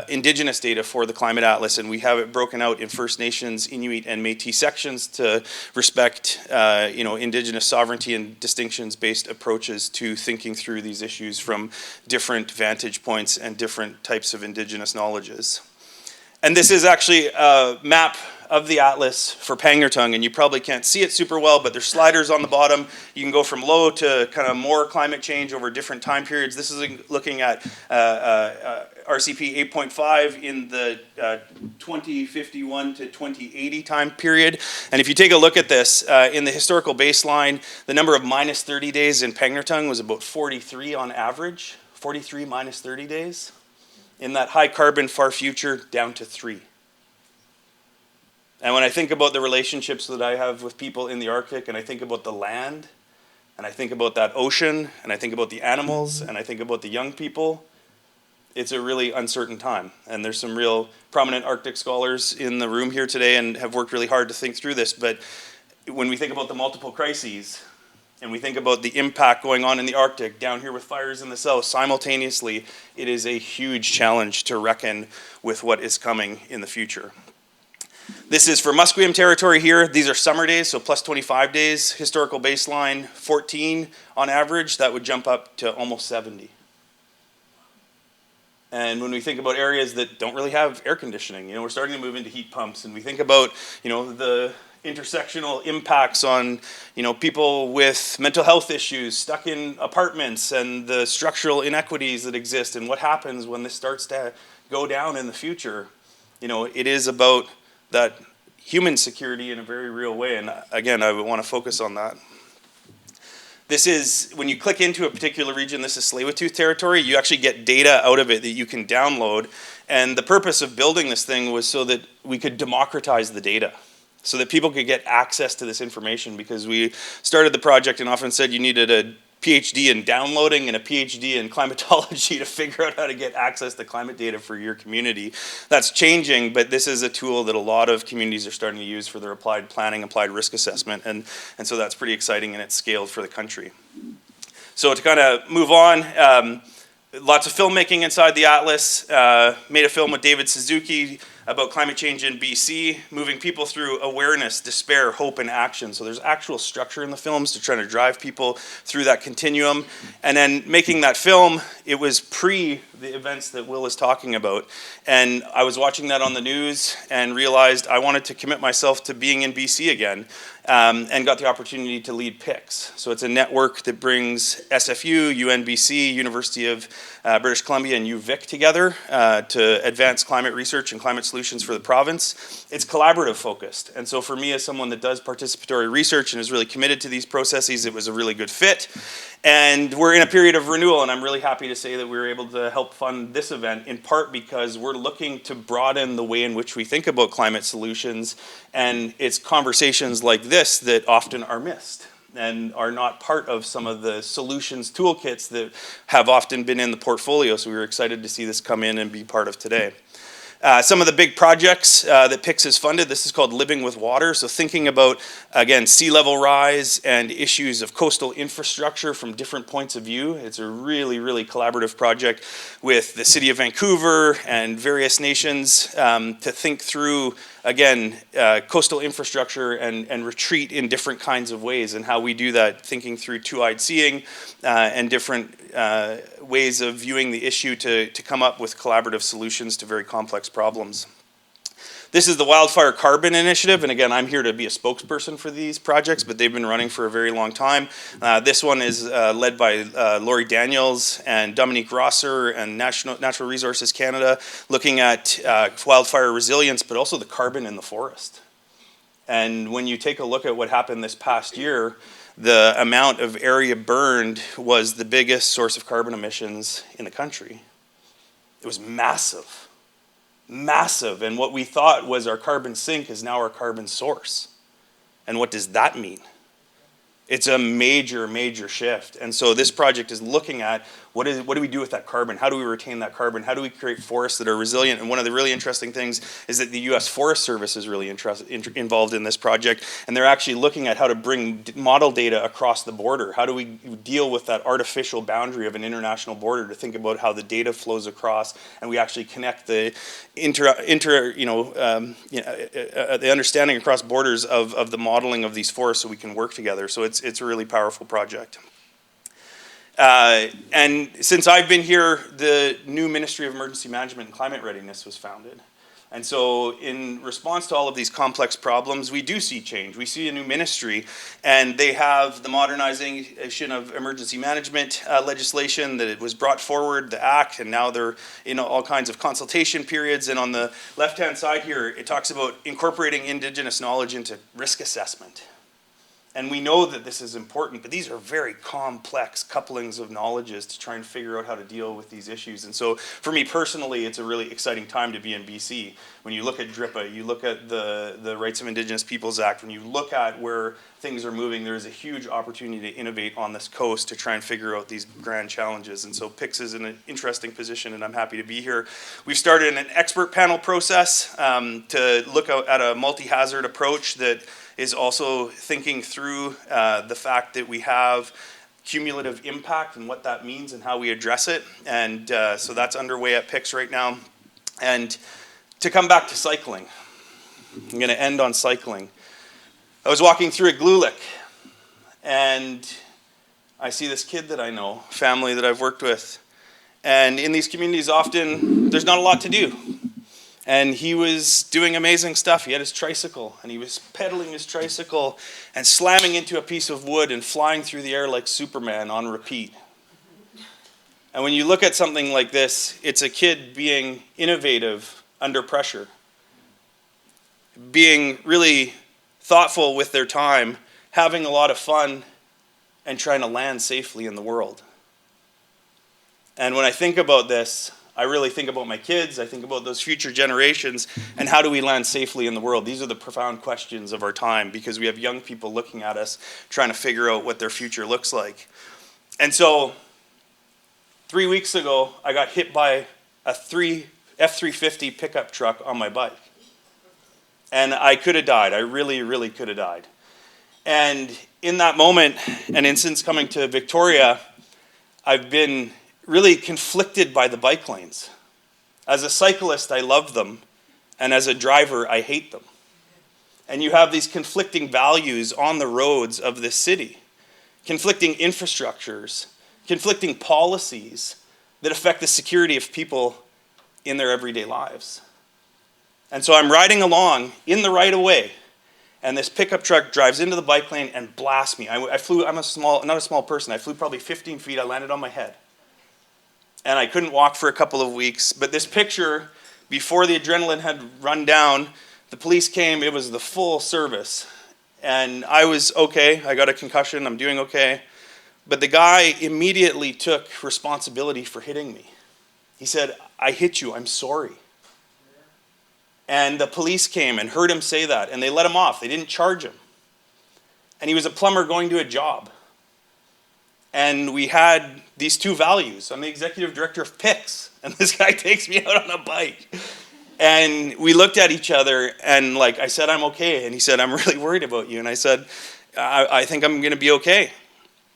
Indigenous data for the Climate Atlas. And we have it broken out in First Nations, Inuit, and Métis sections to respect Indigenous sovereignty and distinctions-based approaches to thinking through these issues from different vantage points and different types of Indigenous knowledges. And this is actually a map of the atlas for Pangnirtung, and you probably can't see it super well, but there's sliders on the bottom. You can go from low to kind of more climate change over different time periods. This is looking at RCP 8.5 in the 2051 to 2080 time period. And if you take a look at this, in the historical baseline, the number of minus 30 days in Pangnirtung was about 43 on average, 43 minus 30 days. In that high carbon far future, down to 3. And when I think about the relationships that I have with people in the Arctic, and I think about the land, and I think about that ocean, and I think about the animals, and I think about the young people, it's a really uncertain time. And there's some real prominent Arctic scholars in the room here today and have worked really hard to think through this. But when we think about the multiple crises, and we think about the impact going on in the Arctic, down here with fires in the south, simultaneously, it is a huge challenge to reckon with what is coming in the future. This is for Musqueam territory here. These are summer days, so plus 25 days. Historical baseline, 14 on average. That would jump up to almost 70. And when we think about areas that don't really have air conditioning, we're starting to move into heat pumps, and we think about, the intersectional impacts on, people with mental health issues stuck in apartments, and the structural inequities that exist, and what happens when this starts to go down in the future. It is about that human security in a very real way, and again, I would want to focus on that. This is, when you click into a particular region, this is Tsleil-Waututh territory, you actually get data out of it that you can download. And the purpose of building this thing was so that we could democratize the data, so that people could get access to this information, because we started the project and often said you needed a PhD in downloading and a PhD in climatology to figure out how to get access to climate data for your community. That's changing, but this is a tool that a lot of communities are starting to use for their applied planning, applied risk assessment, and so that's pretty exciting, and it's scaled for the country. So to kind of move on, lots of filmmaking inside the Atlas. Made a film with David Suzuki about climate change in BC, moving people through awareness, despair, hope, and action. So there's actual structure in the films to try to drive people through that continuum. And then making that film, it was pre the events that Will is talking about. And I was watching that on the news and realized I wanted to commit myself to being in BC again, and got the opportunity to lead PICS. So it's a network that brings SFU, UNBC, University of British Columbia, and UVic together to advance climate research and climate solutions for the province. It's collaborative focused. And so for me, as someone that does participatory research and is really committed to these processes, it was a really good fit. And we're in a period of renewal, and I'm really happy to say that we were able to help fund this event, in part because we're looking to broaden the way in which we think about climate solutions, and it's conversations like this that often are missed and are not part of some of the solutions toolkits that have often been in the portfolio. So we were excited to see this come in and be part of today. Some of the big projects that PICS has funded, this is called Living with Water. So thinking about, again, sea level rise and issues of coastal infrastructure from different points of view. It's a really, really collaborative project with the City of Vancouver and various nations to think through, again, coastal infrastructure and retreat in different kinds of ways, and how we do that, thinking through two-eyed seeing and different ways of viewing the issue to come up with collaborative solutions to very complex problems. This is the Wildfire Carbon Initiative, and again, I'm here to be a spokesperson for these projects, but they've been running for a very long time. This one is led by Laurie Daniels and Dominique Rosser and Natural Resources Canada, looking at wildfire resilience, but also the carbon in the forest. And when you take a look at what happened this past year, the amount of area burned was the biggest source of carbon emissions in the country. It was massive, massive. And what we thought was our carbon sink is now our carbon source. And what does that mean? It's a major, major shift. And so this project is looking at what do we do with that carbon? How do we retain that carbon? How do we create forests that are resilient? And one of the really interesting things is that the U.S. Forest Service is really involved in this project. And they're actually looking at how to bring model data across the border. How do we deal with that artificial boundary of an international border to think about how the data flows across, and we actually connect the the understanding across borders of the modeling of these forests so we can work together. So it's a really powerful project. And since I've been here, the new Ministry of Emergency Management and Climate Readiness was founded. And so in response to all of these complex problems, we do see change. We see a new ministry, and they have the modernization of emergency management legislation that it was brought forward, the Act, and now they're in all kinds of consultation periods. And on the left-hand side here, it talks about incorporating Indigenous knowledge into risk assessment. And we know that this is important, but these are very complex couplings of knowledges to try and figure out how to deal with these issues. And so for me personally, it's a really exciting time to be in BC. When you look at DRIPA, you look at the Rights of Indigenous Peoples Act, when you look at where things are moving, there's a huge opportunity to innovate on this coast to try and figure out these grand challenges. And so PICS is in an interesting position, and I'm happy to be here. We've started an expert panel process to look at a multi-hazard approach that is also thinking through the fact that we have cumulative impact and what that means and how we address it. And so that's underway at PICS right now. And to come back to cycling, I'm going to end on cycling. I was walking through Igloolik, and I see this kid that I know, family that I've worked with. And in these communities, often there's not a lot to do. And he was doing amazing stuff. He had his tricycle, and he was pedaling his tricycle and slamming into a piece of wood and flying through the air like Superman on repeat. And when you look at something like this, it's a kid being innovative under pressure, being really thoughtful with their time, having a lot of fun, and trying to land safely in the world. And when I think about this, I really think about my kids, I think about those future generations, and how do we land safely in the world? These are the profound questions of our time, because we have young people looking at us, trying to figure out what their future looks like. And so, 3 weeks ago, I got hit by a F-350 pickup truck on my bike. And I could have died. I really, really could have died. And in that moment, and since coming to Victoria, I've been really conflicted by the bike lanes. As a cyclist, I love them, and as a driver, I hate them. And you have these conflicting values on the roads of this city, conflicting infrastructures, conflicting policies that affect the security of people in their everyday lives. And so I'm riding along in the right of way, and this pickup truck drives into the bike lane and blasts me. I'm not a small person. I flew probably 15 feet. I landed on my head. And I couldn't walk for a couple of weeks. But this picture, before the adrenaline had run down, the police came. It was the full service. And I was okay. I got a concussion. I'm doing okay. But the guy immediately took responsibility for hitting me. He said, "I hit you. I'm sorry." And the police came and heard him say that. And they let him off. They didn't charge him. And he was a plumber going to a job. And we had these two values. I'm the executive director of PICS, and this guy takes me out on a bike. And we looked at each other, and like I said, "I'm okay." And he said, "I'm really worried about you." And I said, I think I'm going to be okay.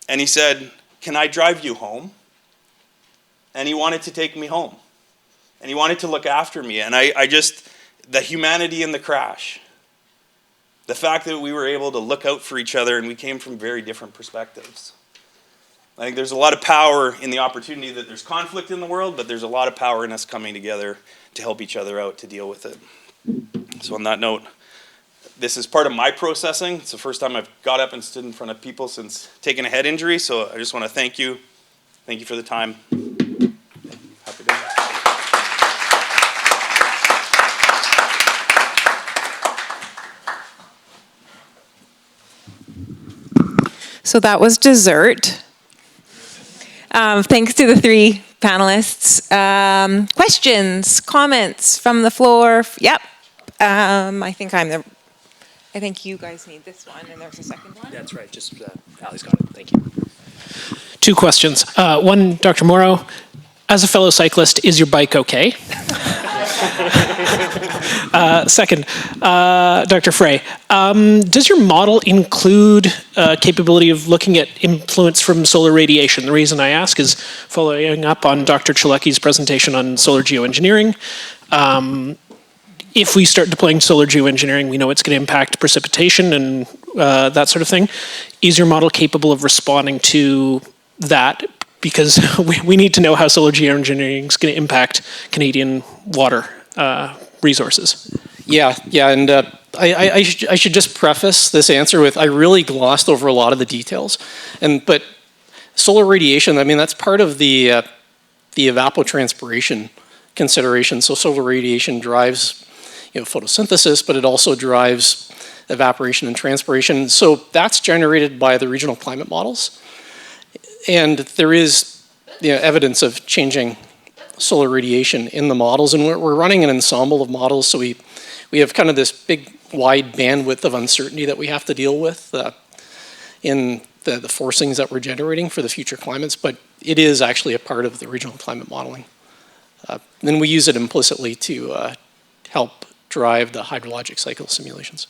And he said, "Can I drive you home?" And he wanted to take me home. And he wanted to look after me. And I just, the humanity in the crash, the fact that we were able to look out for each other, and we came from very different perspectives. I think there's a lot of power in the opportunity that there's conflict in the world, but there's a lot of power in us coming together to help each other out to deal with it. So on that note, this is part of my processing. It's the first time I've got up and stood in front of people since taking a head injury, so I just want to thank you. Thank you for the time. Happy day. So that was dessert. Thanks to the three panelists. Questions, comments from the floor? Yep. I think you guys need this one, and there's a second one. That's right. Just Ali's got it. Thank you. Two questions. One, Dr. Morrow, as a fellow cyclist, is your bike okay? Second, Dr. Frey, does your model include capability of looking at influence from solar radiation? The reason I ask is following up on Dr. Chalecki's presentation on solar geoengineering. If we start deploying solar geoengineering, we know it's going to impact precipitation and that sort of thing. Is your model capable of responding to that? Because we need to know how solar geoengineering is going to impact Canadian water resources. Yeah, and I should just preface this answer with I really glossed over a lot of the details, but solar radiation, I mean, that's part of the evapotranspiration consideration. So solar radiation drives photosynthesis, but it also drives evaporation and transpiration. So that's generated by the regional climate models. And there is evidence of changing solar radiation in the models, and we're running an ensemble of models, so we have kind of this big wide bandwidth of uncertainty that we have to deal with in the forcings that we're generating for the future climates, but it is actually a part of the regional climate modeling. And we use it implicitly to help drive the hydrologic cycle simulations.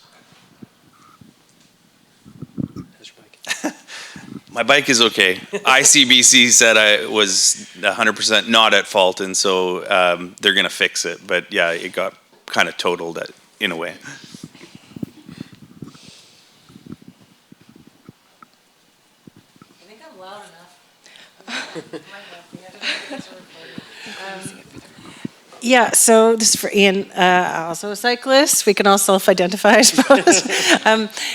My bike is okay. ICBC said I was 100% not at fault, and so they're going to fix it. But yeah, it got kind of totaled in a way. I think I'm loud enough. Yeah, so this is for Ian, also a cyclist. We can all self-identify, I suppose.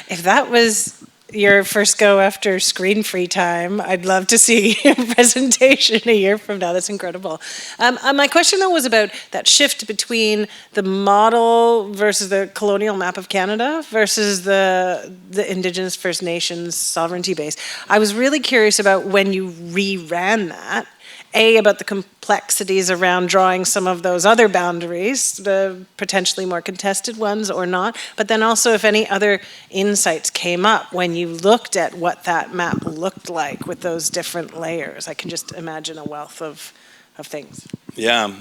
If that was your first go after screen-free time, I'd love to see your presentation a year from now. That's incredible. My question, though, was about that shift between the model versus the colonial map of Canada versus the Indigenous First Nations sovereignty base. I was really curious about when you reran that, about the complexities around drawing some of those other boundaries, the potentially more contested ones or not, but then also if any other insights came up when you looked at what that map looked like with those different layers. I can just imagine a wealth of things. Yeah,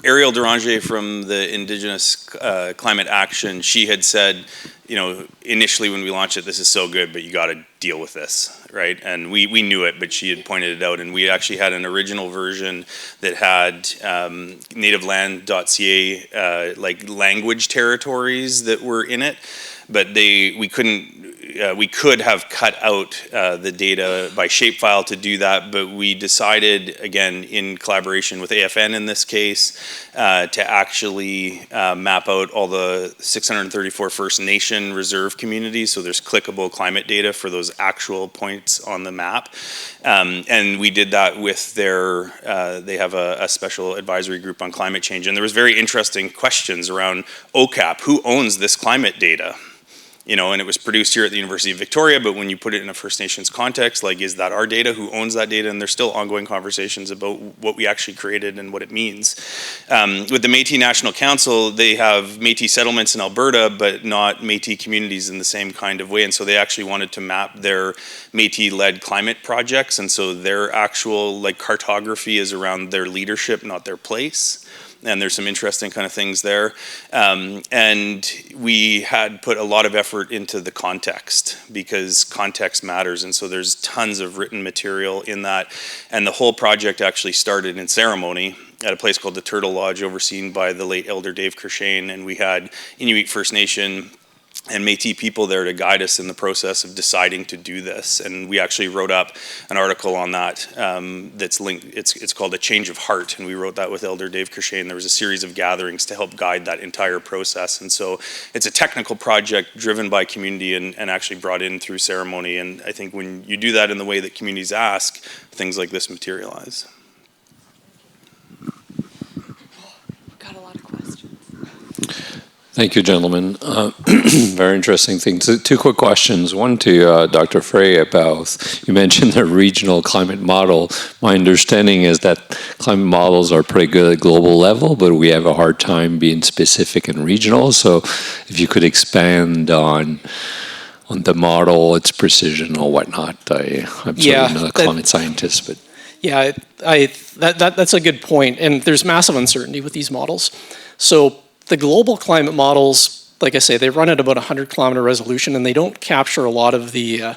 Ariel Deranger from the Indigenous Climate Action, she had said, initially when we launched it, this is so good, but you got to deal with this, right? And we knew it, but she had pointed it out, and we actually had an original version that had nativeland.ca like language territories that were in it, but we could have cut out the data by shapefile to do that, but we decided, again, in collaboration with AFN in this case, to actually map out all the 634 First Nation reserve communities, so there's clickable climate data for those actual points on the map. And we did that with they have a special advisory group on climate change, and there was very interesting questions around OCAP, who owns this climate data? And it was produced here at the University of Victoria, but when you put it in a First Nations context, like, is that our data? Who owns that data? And there's still ongoing conversations about what we actually created and what it means. With the Métis National Council, they have Métis settlements in Alberta, but not Métis communities in the same kind of way. And so they actually wanted to map their Métis-led climate projects. And so their actual cartography is around their leadership, not their place. And there's some interesting kind of things there. And we had put a lot of effort into the context because context matters. And so there's tons of written material in that. And the whole project actually started in ceremony at a place called the Turtle Lodge, overseen by the late Elder Dave Kershane. And we had Inuit First Nation and Métis people there to guide us in the process of deciding to do this. And we actually wrote up an article on that that's linked. It's called A Change of Heart, and we wrote that with Elder Dave Kershane. There was a series of gatherings to help guide that entire process. And so it's a technical project driven by community and actually brought in through ceremony. And I think when you do that in the way that communities ask, things like this materialize. Got a lot of questions. Thank you, gentlemen. Very interesting things. Two quick questions. One to Dr. Frey about, you mentioned the regional climate model. My understanding is that climate models are pretty good at global level, but we have a hard time being specific and regional. So if you could expand on the model, its precision or whatnot. I'm certainly not a climate scientist, but. Yeah, that's a good point. And there's massive uncertainty with these models. So the global climate models, like I say, they run at about 100-kilometer resolution, and they don't capture a lot of the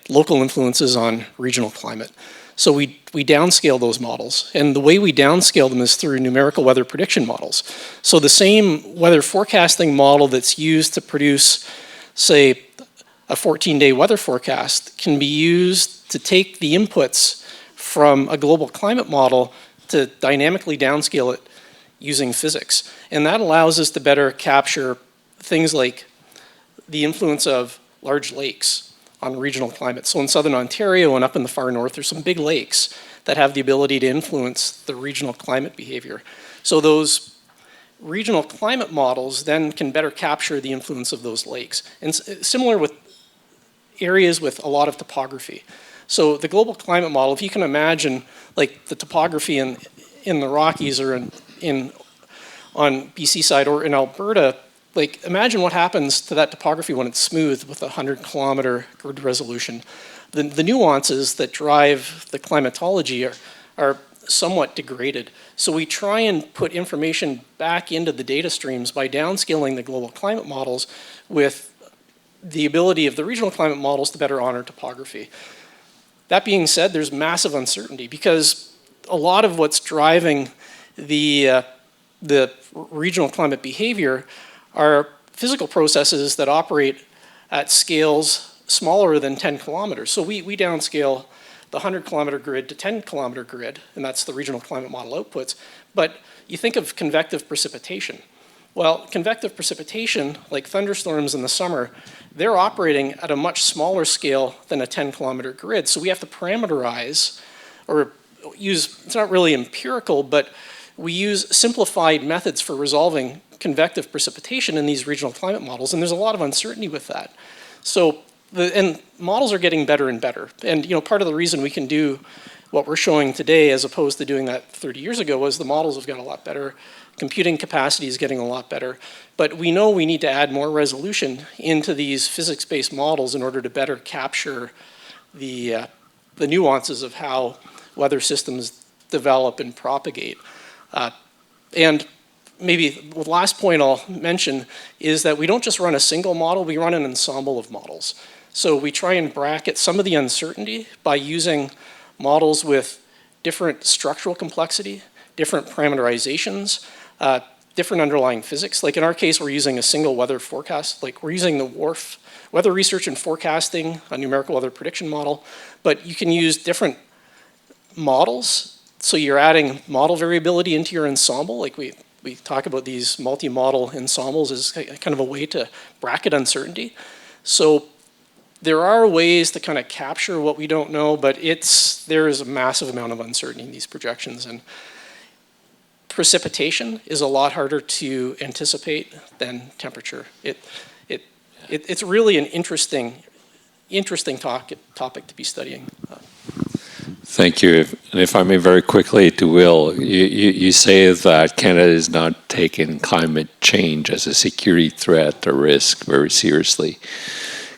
local influences on regional climate. So we downscale those models, and the way we downscale them is through numerical weather prediction models. So the same weather forecasting model that's used to produce, say, a 14-day weather forecast can be used to take the inputs from a global climate model to dynamically downscale it using physics. And that allows us to better capture things like the influence of large lakes on regional climate. So in southern Ontario and up in the far north, there's some big lakes that have the ability to influence the regional climate behavior. So those regional climate models then can better capture the influence of those lakes. And similar with areas with a lot of topography. So the global climate model, if you can imagine like the topography in the Rockies or on BC side or in Alberta, like imagine what happens to that topography when it's smooth with a 100-kilometer grid resolution. The nuances that drive the climatology are somewhat degraded. So we try and put information back into the data streams by downscaling the global climate models with the ability of the regional climate models to better honor topography. That being said, there's massive uncertainty because a lot of what's driving the regional climate behavior are physical processes that operate at scales smaller than 10 kilometers. So we downscale the 100-kilometer grid to 10-kilometer grid, and that's the regional climate model outputs. But you think of convective precipitation. Well, convective precipitation, like thunderstorms in the summer, they're operating at a much smaller scale than a 10-kilometer grid. So we have to parameterize or use, it's not really empirical, but we use simplified methods for resolving convective precipitation in these regional climate models, and there's a lot of uncertainty with that. So, and models are getting better and better. And part of the reason we can do what we're showing today as opposed to doing that 30 years ago was the models have got a lot better. Computing capacity is getting a lot better. But we know we need to add more resolution into these physics-based models in order to better capture the nuances of how weather systems develop and propagate. And maybe the last point I'll mention is that we don't just run a single model, we run an ensemble of models. So we try and bracket some of the uncertainty by using models with different structural complexity, different parameterizations, different underlying physics. Like in our case, we're using a single weather forecast. Like we're using the WRF, Weather Research and Forecasting, a numerical weather prediction model, but you can use different models. So you're adding model variability into your ensemble. Like we talk about these multi-model ensembles as kind of a way to bracket uncertainty. So there are ways to kind of capture what we don't know, but there is a massive amount of uncertainty in these projections. And precipitation is a lot harder to anticipate than temperature. It's really an interesting topic to be studying. Thank you. And if I may very quickly to Will, you say that Canada is not taking climate change as a security threat or risk very seriously.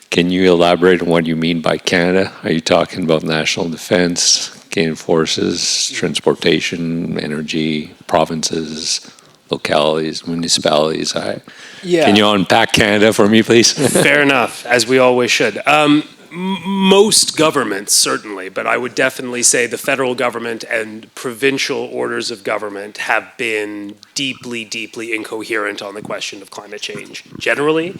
Can you elaborate on what you mean by Canada? Are you talking about national defense, Canadian forces, transportation, energy, provinces, localities, municipalities? Can you unpack Canada for me, please? Fair enough, as we always should. Most governments, certainly, but I would definitely say the federal government and provincial orders of government have been deeply, deeply incoherent on the question of climate change generally.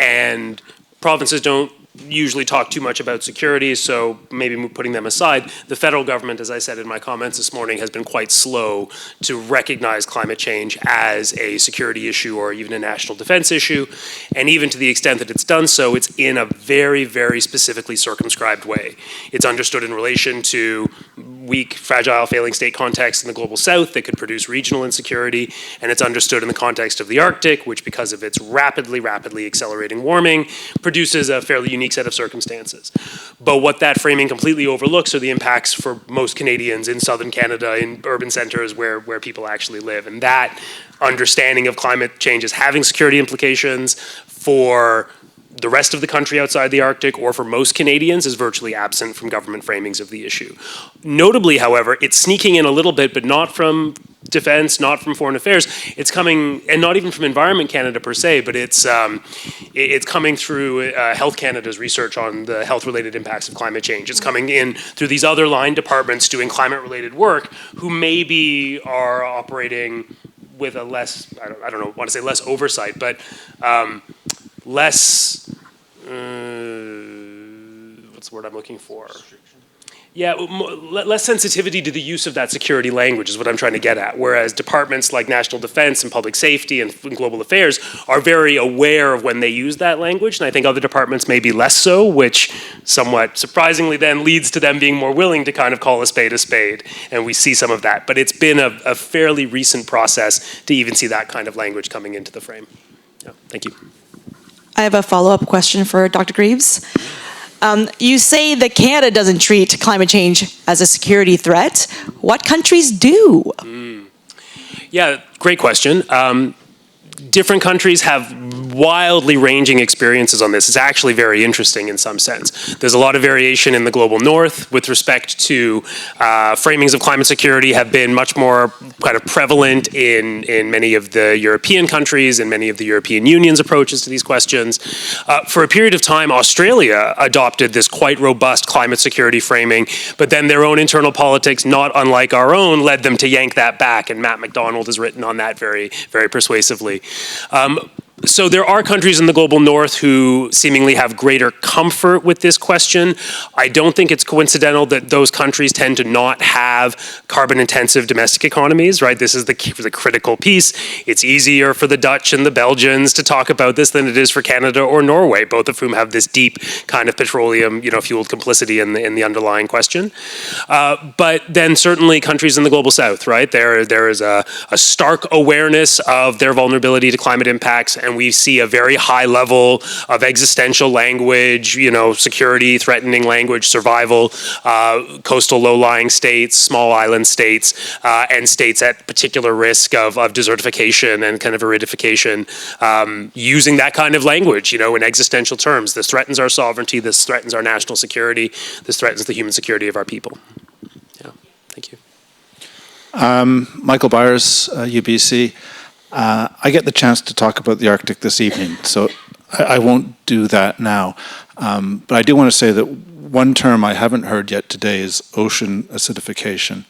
And provinces don't usually talk too much about security, so maybe putting them aside, the federal government, as I said in my comments this morning, has been quite slow to recognize climate change as a security issue or even a national defense issue. And even to the extent that it's done so, it's in a very, very specifically circumscribed way. It's understood in relation to weak, fragile, failing state contexts in the global south that could produce regional insecurity, and it's understood in the context of the Arctic, which because of its rapidly, rapidly accelerating warming, produces a fairly unique set of circumstances. But what that framing completely overlooks are the impacts for most Canadians in southern Canada, in urban centers where people actually live. And that understanding of climate change as having security implications for the rest of the country outside the Arctic or for most Canadians is virtually absent from government framings of the issue. Notably, however, it's sneaking in a little bit, but not from defense, not from foreign affairs. It's coming, and not even from Environment Canada per se, but it's coming through Health Canada's research on the health-related impacts of climate change. It's coming in through these other line departments doing climate-related work who maybe are operating with a less, I don't want to say less oversight, but less, what's the word I'm looking for? Yeah, less sensitivity to the use of that security language is what I'm trying to get at. Whereas departments like national defense and public safety and global affairs are very aware of when they use that language. And I think other departments may be less so, which somewhat surprisingly then leads to them being more willing to kind of call a spade. And we see some of that. But it's been a fairly recent process to even see that kind of language coming into the frame. Yeah, thank you. I have a follow-up question for Dr. Greaves. You say that Canada doesn't treat climate change as a security threat. What countries do? Yeah, great question. Different countries have wildly ranging experiences on this. It's actually very interesting in some sense. There's a lot of variation in the global north with respect to framings of climate security have been much more kind of prevalent in many of the European countries and many of the European Union's approaches to these questions. For a period of time, Australia adopted this quite robust climate security framing, but then their own internal politics, not unlike our own, led them to yank that back, and Matt McDonald has written on that very, very persuasively. So there are countries in the global north who seemingly have greater comfort with this question. I don't think it's coincidental that those countries tend to not have carbon-intensive domestic economies, right? This is the critical piece. It's easier for the Dutch and the Belgians to talk about this than it is for Canada or Norway, both of whom have this deep kind of petroleum, fueled complicity in the underlying question. But then certainly countries in the global south, right? There is a stark awareness of their vulnerability to climate impacts, and we see a very high level of existential language, security, threatening language, survival, coastal low-lying states, small island states, and states at particular risk of desertification and kind of aridification, using that kind of language, in existential terms. This threatens our sovereignty, this threatens our national security, this threatens the human security of our people. Yeah, thank you. Michael Byers, UBC. I get the chance to talk about the Arctic this evening, so I won't do that now. But I do want to say that one term I haven't heard yet today is ocean acidification.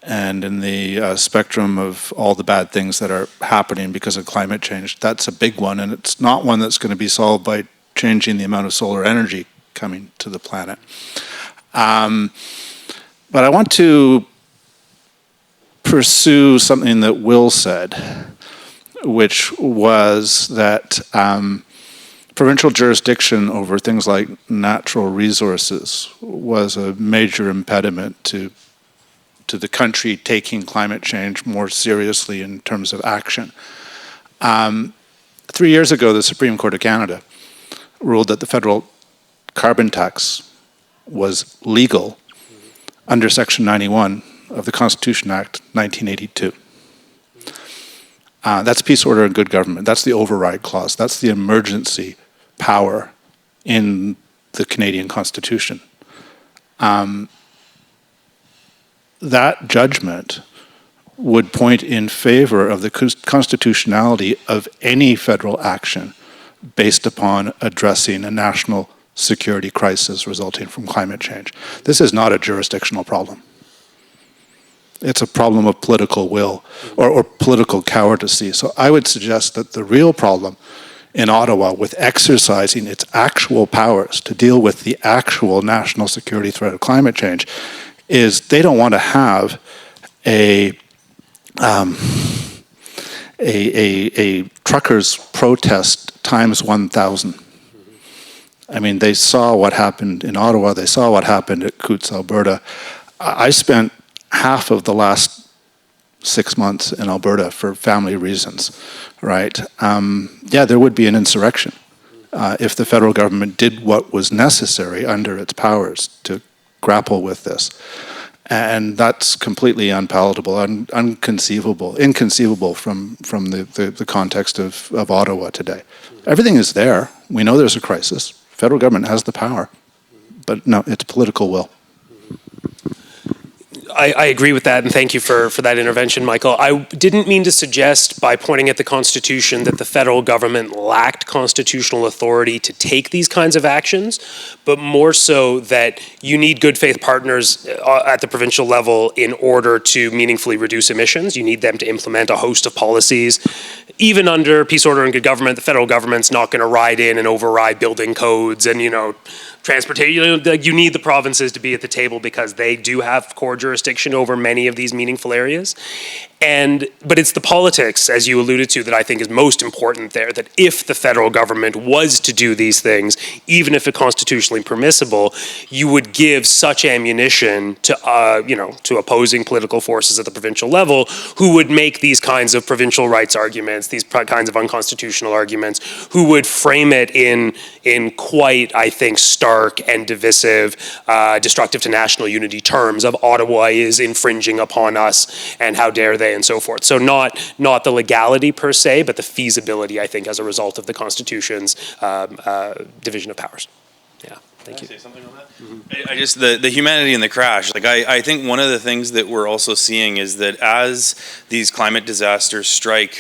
And in the spectrum of all the bad things that are happening because of climate change, that's a big one, and it's not one that's going to be solved by changing the amount of solar energy coming to the planet. But I want to pursue something that Will said, which was that provincial jurisdiction over things like natural resources was a major impediment to the country taking climate change more seriously in terms of action. 3 years ago, the Supreme Court of Canada ruled that the federal carbon tax was legal under Section 91 of the Constitution Act 1982. That's peace, order, and good government. That's the override clause. That's the emergency power in the Canadian Constitution. That judgment would point in favor of the constitutionality of any federal action based upon addressing a national security crisis resulting from climate change. This is not a jurisdictional problem. It's a problem of political will or political cowardice. So I would suggest that the real problem in Ottawa with exercising its actual powers to deal with the actual national security threat of climate change is they don't want to have a truckers' protest times 1,000. I mean, they saw what happened in Ottawa. They saw what happened at Coutts, Alberta. I spent half of the last 6 months in Alberta for family reasons, right? Yeah, there would be an insurrection if the federal government did what was necessary under its powers to grapple with this. And that's completely unpalatable, inconceivable from the context of Ottawa today. Everything is there. We know there's a crisis. Federal government has the power. But no, it's political will. I agree with that, and thank you for that intervention, Michael. I didn't mean to suggest by pointing at the Constitution that the federal government lacked constitutional authority to take these kinds of actions, but more so that you need good faith partners at the provincial level in order to meaningfully reduce emissions. You need them to implement a host of policies. Even under peace, order, and good government, the federal government's not going to ride in and override building codes and, transportation, like you need the provinces to be at the table because they do have core jurisdiction over many of these meaningful areas. But it's the politics, as you alluded to, that I think is most important there, that if the federal government was to do these things, even if it's constitutionally permissible, you would give such ammunition to, to opposing political forces at the provincial level who would make these kinds of provincial rights arguments, these kinds of unconstitutional arguments, who would frame it in quite, I think, stark and divisive, destructive to national unity terms of Ottawa is infringing upon us and how dare they, and so forth. So not the legality per se, but the feasibility, I think, as a result of the Constitution's division of powers. Yeah, thank you. Can I say something on that? Mm-hmm. I just, the humanity in the crash, like I think one of the things that we're also seeing is that as these climate disasters strike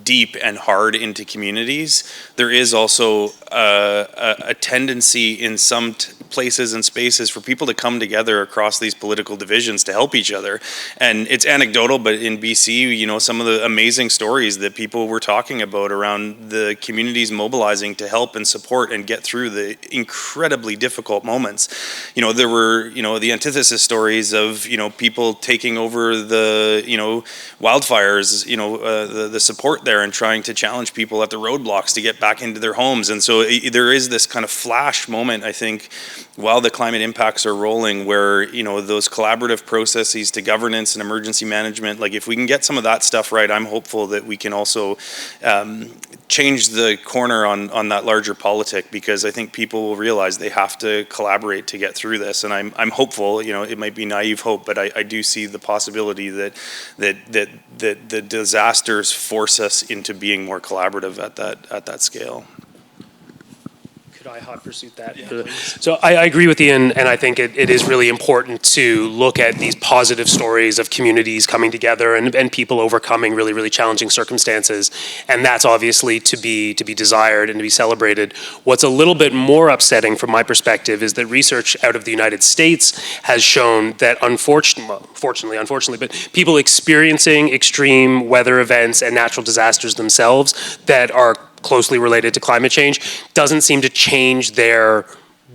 deep and hard into communities, there is also a tendency in some places and spaces for people to come together across these political divisions to help each other. And it's anecdotal, but in BC, some of the amazing stories that people were talking about around the communities mobilizing to help and support and get through the incredibly difficult moments. There were, the antithesis stories of, people taking over the, wildfires, the support there and trying to challenge people at the roadblocks to get back into their homes. And so there is this kind of flash moment, I think, while the climate impacts are rolling, where those collaborative processes to governance and emergency management, like if we can get some of that stuff right, I'm hopeful that we can also change the corner on that larger politic, because I think people will realize they have to collaborate to get through this. And I'm hopeful, it might be naive hope, but I do see the possibility that the disasters force us into being more collaborative at that scale. Could I hot pursuit that? Yeah, so I agree with Ian, and I think it is really important to look at these positive stories of communities coming together and people overcoming really, really challenging circumstances. And that's obviously to be desired and to be celebrated. What's a little bit more upsetting from my perspective is that research out of the United States has shown that unfortunately, but people experiencing extreme weather events and natural disasters themselves that are closely related to climate change doesn't seem to change their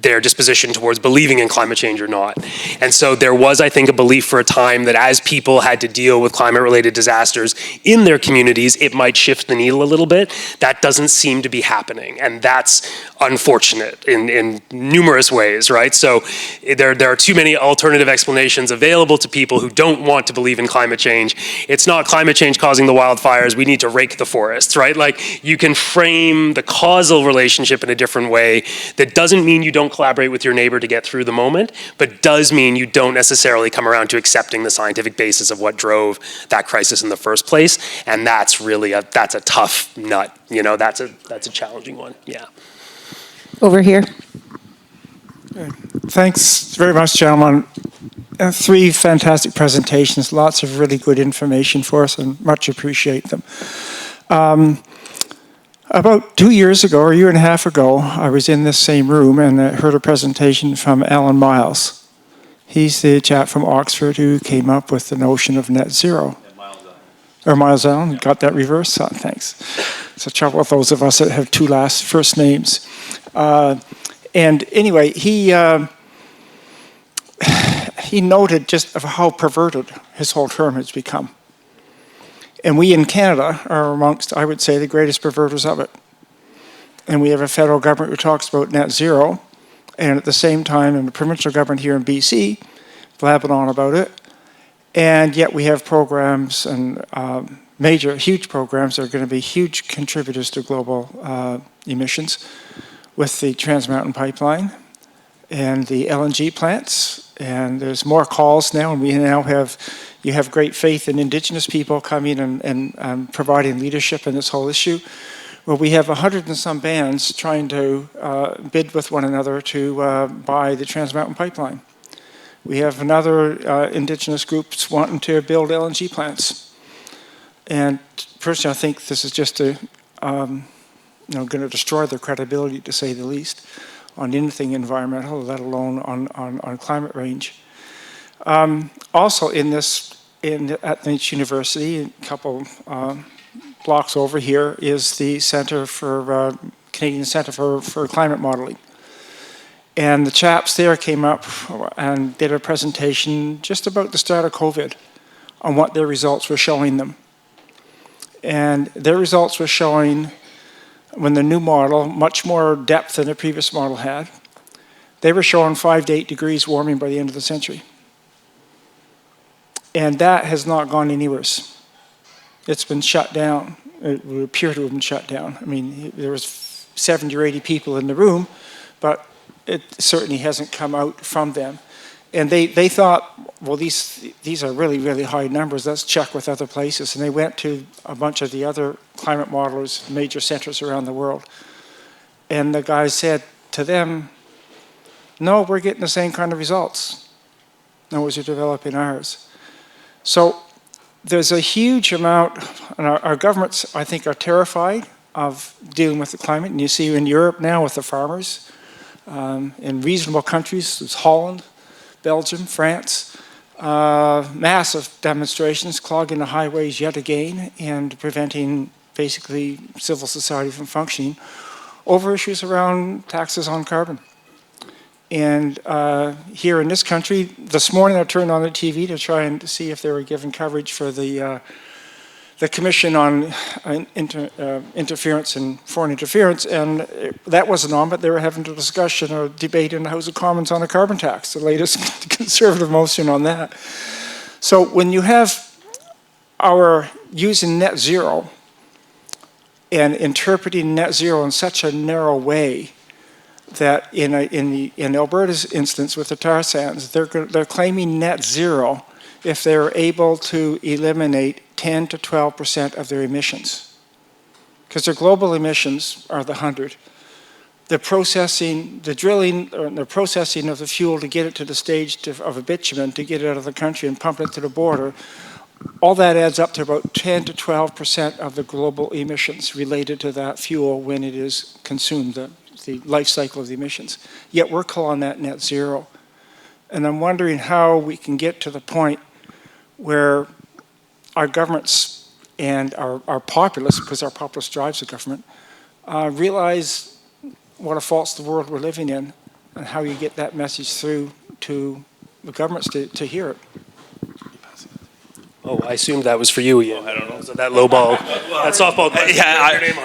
disposition towards believing in climate change or not. And so there was, I think, a belief for a time that as people had to deal with climate-related disasters in their communities, it might shift the needle a little bit. That doesn't seem to be happening, and that's unfortunate in numerous ways, right? So there are too many alternative explanations available to people who don't want to believe in climate change. It's not climate change causing the wildfires, we need to rake the forests, right? Like, you can frame the causal relationship in a different way. That doesn't mean you don't collaborate with your neighbor to get through the moment, but does mean you don't necessarily come around to accepting the scientific basis of what drove that crisis in the first place. And that's really that's a tough nut. That's a challenging one. Yeah. Over here. Thanks very much, gentlemen. 3 fantastic presentations, lots of really good information for us, and much appreciate them. About 2 years ago, or a year and a half ago, I was in this same room and I heard a presentation from Alan Miles. He's the chap from Oxford who came up with the notion of net zero. Or Miles Allen, got that reversed? Thanks. It's a trouble with those of us that have 2 first names. And anyway, he noted just of how perverted his whole term has become. And we in Canada are amongst, I would say, the greatest perverters of it. And we have a federal government who talks about net zero, and at the same time, in the provincial government here in BC, blabbing on about it. And yet we have programs and huge programs that are going to be huge contributors to global emissions, with the Trans Mountain Pipeline and the LNG plants. And there's more calls now, and you have great faith in Indigenous people coming and providing leadership in this whole issue. Well, we have 100 and some bands trying to bid with one another to buy the Trans Mountain Pipeline. We have another Indigenous groups wanting to build LNG plants. And personally, I think this is just going to destroy their credibility, to say the least, on anything environmental, let alone on climate range. Also at Lynch University, a couple blocks over here, is the Canadian Centre for Climate Modeling. And the chaps there came up and did a presentation just about the start of COVID on what their results were showing them. And their results were showing, when the new model, much more depth than the previous model had, they were showing 5 to 8 degrees warming by the end of the century. And that has not gone any worse. It's been shut down. It would appear to have been shut down. I mean, there was 70 or 80 people in the room, but it certainly hasn't come out from them. And they thought, well, these are really, really high numbers. Let's check with other places. And they went to a bunch of the other climate modelers, major centers around the world. And the guys said to them, no, we're getting the same kind of results. No, as you're developing ours. So there's a huge amount, and our governments, I think, are terrified of dealing with the climate. And you see in Europe now with the farmers, in reasonable countries, there's Holland, Belgium, France, massive demonstrations clogging the highways yet again and preventing basically civil society from functioning over issues around taxes on carbon. And here in this country, this morning I turned on the TV to try and see if they were giving coverage for the Commission on Interference and Foreign Interference, and that wasn't on, but they were having a discussion or debate in the House of Commons on a carbon tax, the latest Conservative motion on that. So when you have our using net zero and interpreting net zero in such a narrow way that in Alberta's instance with the tar sands, they're claiming net zero if they're able to eliminate 10 to 12% of their emissions. Because their global emissions are the 100. The processing, the drilling, or the processing of the fuel to get it to the stage of a bitumen, to get it out of the country and pump it to the border, all that adds up to about 10 to 12% of the global emissions related to that fuel when it is consumed, the life cycle of the emissions. Yet we're calling that net zero. And I'm wondering how we can get to the point where our governments and our populace, because our populace drives the government, realize what a false world we're living in and how you get that message through to the governments to hear it. Oh, I assumed that was for you, Ian. I don't know. So that low ball, that softball question.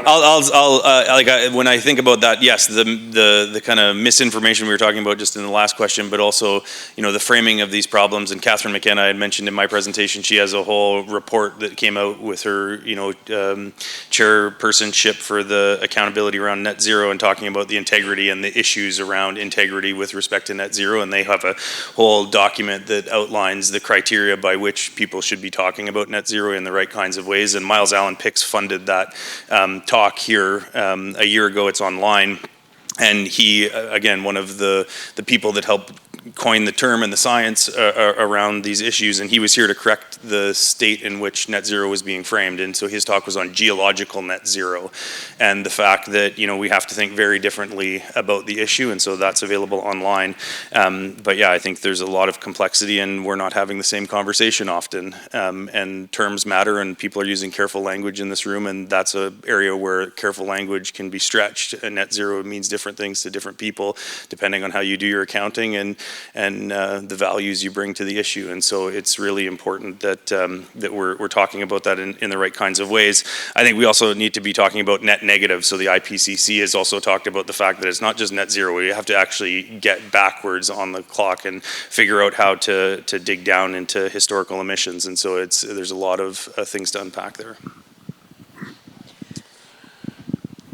I'll when I think about that, yes, the kind of misinformation we were talking about just in the last question, but also, the framing of these problems. And Catherine McKenna, I had mentioned in my presentation, she has a whole report that came out with her, chairpersonship for the accountability around net zero and talking about the integrity and the issues around integrity with respect to net zero. And they have a whole document that outlines the criteria by which people should be talking about net zero in the right kinds of ways. And Miles Allen Picks funded that talk here a year ago. It's online. And he, again, one of the people that helped coin the term and the science around these issues, and he was here to correct the state in which net zero was being framed. And so his talk was on geological net zero and the fact that we have to think very differently about the issue, and so that's available online. But yeah, I think there's a lot of complexity and we're not having the same conversation often, and terms matter and people are using careful language in this room, and that's an area where careful language can be stretched. And net zero means different things to different people depending on how you do your accounting and the values you bring to the issue. And so it's really important that that we're talking about that in the right kinds of ways. I think we also need to be talking about net negative. So the IPCC has also talked about the fact that it's not just net zero. We have to actually get backwards on the clock and figure out how to dig down into historical emissions. And so there's a lot of things to unpack there.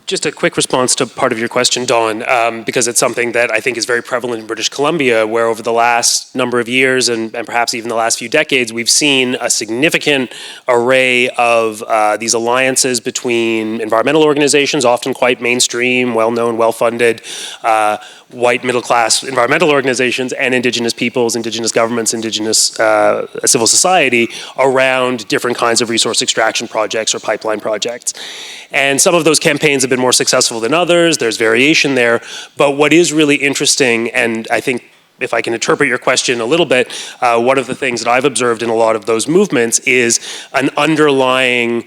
Just a quick response to part of your question, Dawn, because it's something that I think is very prevalent in British Columbia, where over the last number of years and perhaps even the last few decades, we've seen a significant array of these alliances between environmental organizations, often quite mainstream, well-known, well-funded, white middle-class environmental organizations, and Indigenous peoples, Indigenous governments, Indigenous civil society around different kinds of resource extraction projects or pipeline projects. And some of those campaigns have been more successful than others. There's variation there. But what is really interesting, and I think if I can interpret your question a little bit, one of the things that I've observed in a lot of those movements is an underlying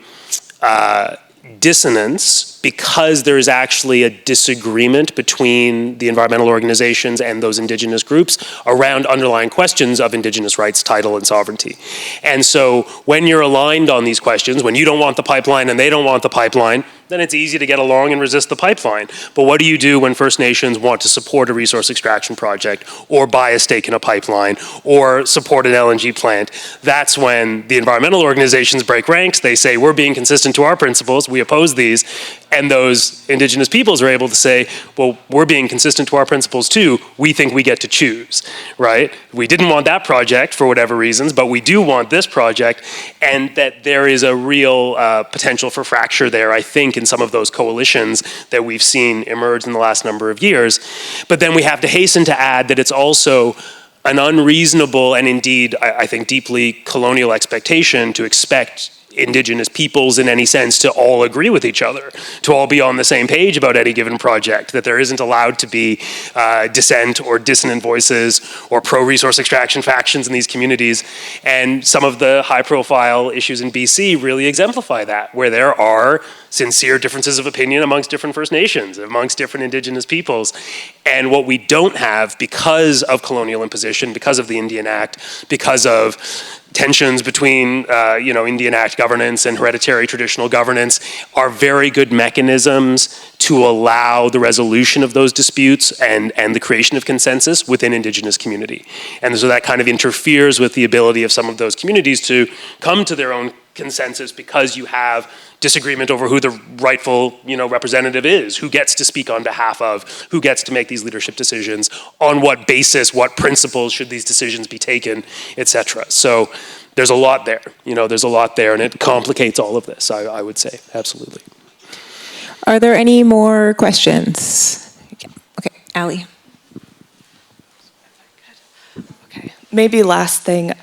dissonance because there is actually a disagreement between the environmental organizations and those Indigenous groups around underlying questions of Indigenous rights, title, and sovereignty. And so when you're aligned on these questions, when you don't want the pipeline and they don't want the pipeline, then it's easy to get along and resist the pipeline. But what do you do when First Nations want to support a resource extraction project or buy a stake in a pipeline or support an LNG plant? That's when the environmental organizations break ranks. They say, we're being consistent to our principles, we oppose these. And those Indigenous peoples are able to say, well, we're being consistent to our principles too, we think we get to choose, right? We didn't want that project for whatever reasons, but we do want this project, and that there is a real potential for fracture there, I think, in some of those coalitions that we've seen emerge in the last number of years. But then we have to hasten to add that it's also an unreasonable and indeed, I think, deeply colonial expectation to expect Indigenous peoples in any sense to all agree with each other, to all be on the same page about any given project, that there isn't allowed to be dissent or dissonant voices or pro-resource extraction factions in these communities. And some of the high-profile issues in BC really exemplify that, where there are sincere differences of opinion amongst different First Nations, amongst different Indigenous peoples. And what we don't have, because of colonial imposition, because of the Indian Act, because of tensions between Indian Act governance and hereditary traditional governance, are very good mechanisms to allow the resolution of those disputes and the creation of consensus within Indigenous community. And so that kind of interferes with the ability of some of those communities to come to their own consensus, because you have disagreement over who the rightful representative is, who gets to speak on behalf of, who gets to make these leadership decisions, on what basis, what principles should these decisions be taken, etc. So there's a lot there, there's a lot there, and it complicates all of this, I would say, absolutely. Are there any more questions? Okay, Ali. Maybe last thing,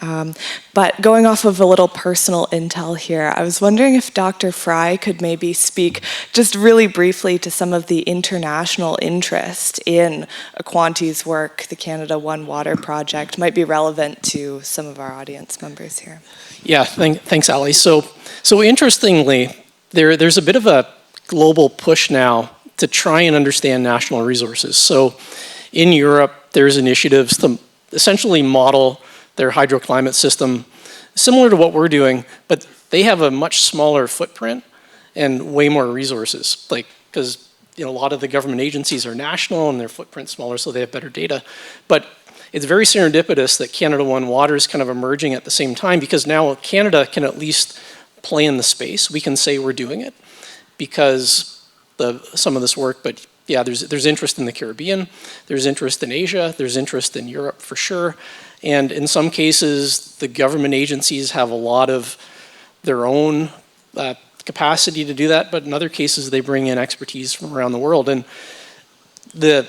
but going off of a little personal intel here, I was wondering if Dr. Fry could maybe speak just really briefly to some of the international interest in Aquanti's work, the Canada One Water Project, might be relevant to some of our audience members here. Yeah, thanks, Ali. So interestingly, there's a bit of a global push now to try and understand national resources. So in Europe, there's initiatives to essentially model their hydroclimate system similar to what we're doing, but they have a much smaller footprint and way more resources, because a lot of the government agencies are national and their footprint's smaller, so they have better data. But it's very serendipitous that Canada One Water is kind of emerging at the same time, because now Canada can at least play in the space. We can say we're doing it because some of this work, but yeah, there's interest in the Caribbean, there's interest in Asia, there's interest in Europe for sure. And in some cases, the government agencies have a lot of their own capacity to do that, but in other cases, they bring in expertise from around the world. And the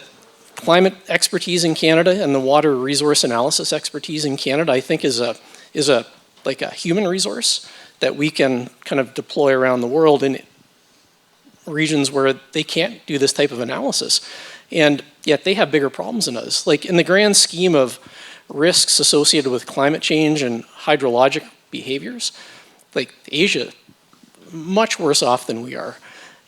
climate expertise in Canada and the water resource analysis expertise in Canada, I think is a human resource that we can kind of deploy around the world in regions where they can't do this type of analysis, and yet they have bigger problems than us. Like in the grand scheme of risks associated with climate change and hydrologic behaviors, like Asia, much worse off than we are,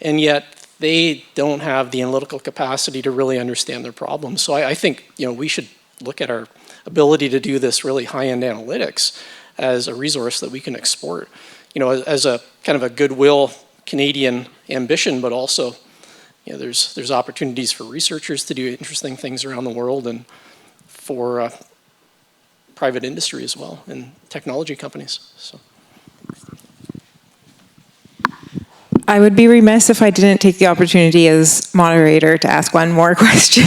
and yet they don't have the analytical capacity to really understand their problems. So I think we should look at our ability to do this really high-end analytics as a resource that we can export, as a kind of a goodwill Canadian ambition, but also there's opportunities for researchers to do interesting things around the world, and for private industry as well, and technology companies. So. I would be remiss if I didn't take the opportunity as moderator to ask one more question,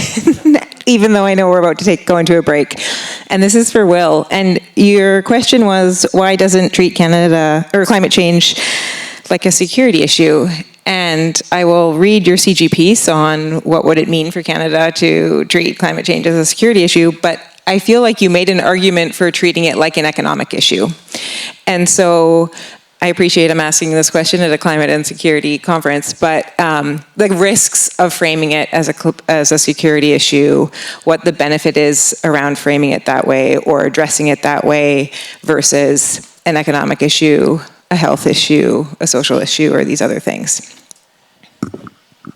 even though I know we're about to go into a break. And this is for Will. And your question was, why doesn't treat Canada or climate change like a security issue? And I will read your CG piece on what would it mean for Canada to treat climate change as a security issue, but I feel like you made an argument for treating it like an economic issue. And so I appreciate I'm asking this question at a climate and security conference, but the risks of framing it as a security issue, what the benefit is around framing it that way or addressing it that way versus an economic issue. a health issue, a social issue, or these other things?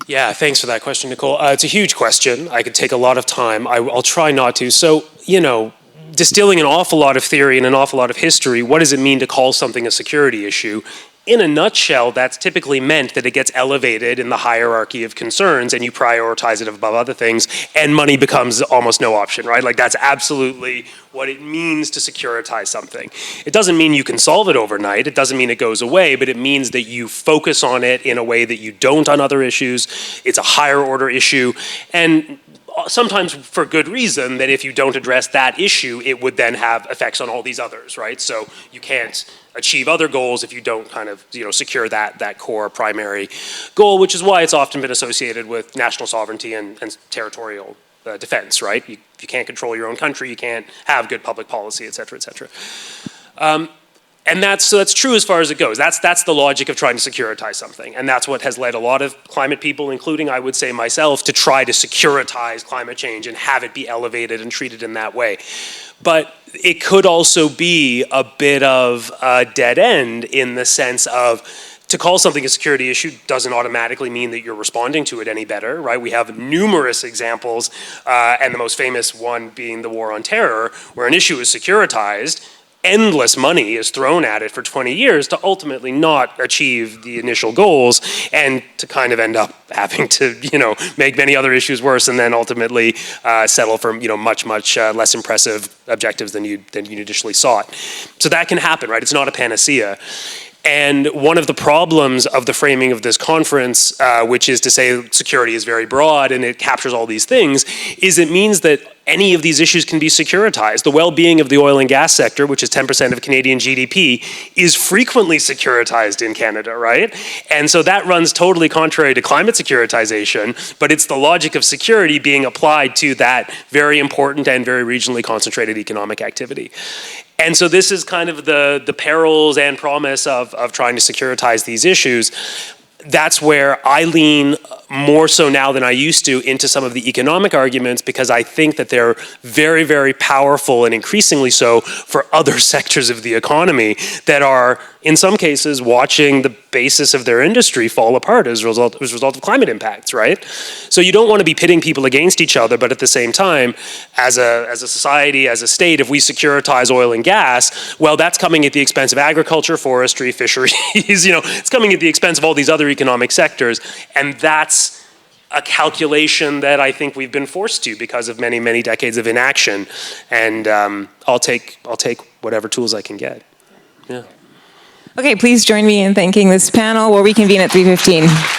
Yeah, thanks for that question, Nicole. It's a huge question. I could take a lot of time. I'll try not to. So, you know, distilling an awful lot of theory and an awful lot of history, what does it mean to call something a security issue? In a nutshell, that's typically meant that it gets elevated in the hierarchy of concerns and you prioritize it above other things, and money becomes almost no option, right? Like, that's absolutely what it means to securitize something. It doesn't mean you can solve it overnight. It doesn't mean it goes away, but it means that you focus on it in a way that you don't on other issues. It's a higher order issue, and sometimes for good reason, that if you don't address that issue, it would then have effects on all these others, right? So you can't achieve other goals if you don't kind of, you know, secure that core primary goal, which is why it's often been associated with national sovereignty and territorial defense, right? You can't control your own country, you can't have good public policy, et cetera, et cetera. And that's true as far as it goes. That's the logic of trying to securitize something. And that's what has led a lot of climate people, including, I would say, myself, to try to securitize climate change and have it be elevated and treated in that way. But it could also be a bit of a dead end, in the sense of, to call something a security issue doesn't automatically mean that you're responding to it any better, right? We have numerous examples, and the most famous one being the war on terror, where an issue is securitized, endless money is thrown at it for 20 years to ultimately not achieve the initial goals, and to kind of end up having to, you know, make many other issues worse, and then ultimately settle for, you know, much less impressive objectives than you initially sought. So that can happen, right? It's not a panacea. And one of the problems of the framing of this conference, which is to say security is very broad and it captures all these things, is it means that any of these issues can be securitized. The well-being of the oil and gas sector, which is 10% of Canadian GDP, is frequently securitized in Canada, right? And so that runs totally contrary to climate securitization, but it's the logic of security being applied to that very important and very regionally concentrated economic activity. And so this is kind of the perils and promise of trying to securitize these issues. That's where I lean more so now than I used to into some of the economic arguments, because I think that they're very, very powerful, and increasingly so for other sectors of the economy that are, in some cases, watching the basis of their industry fall apart as a result of climate impacts, right? So you don't want to be pitting people against each other, but at the same time, as a society, as a state, if we securitize oil and gas, well, that's coming at the expense of agriculture, forestry, fisheries, you know, it's coming at the expense of all these other economic sectors, and that's a calculation that I think we've been forced to because of many, many decades of inaction. And I'll take whatever tools I can get. Yeah. Okay, please join me in thanking this panel. We'll reconvene at 3:15.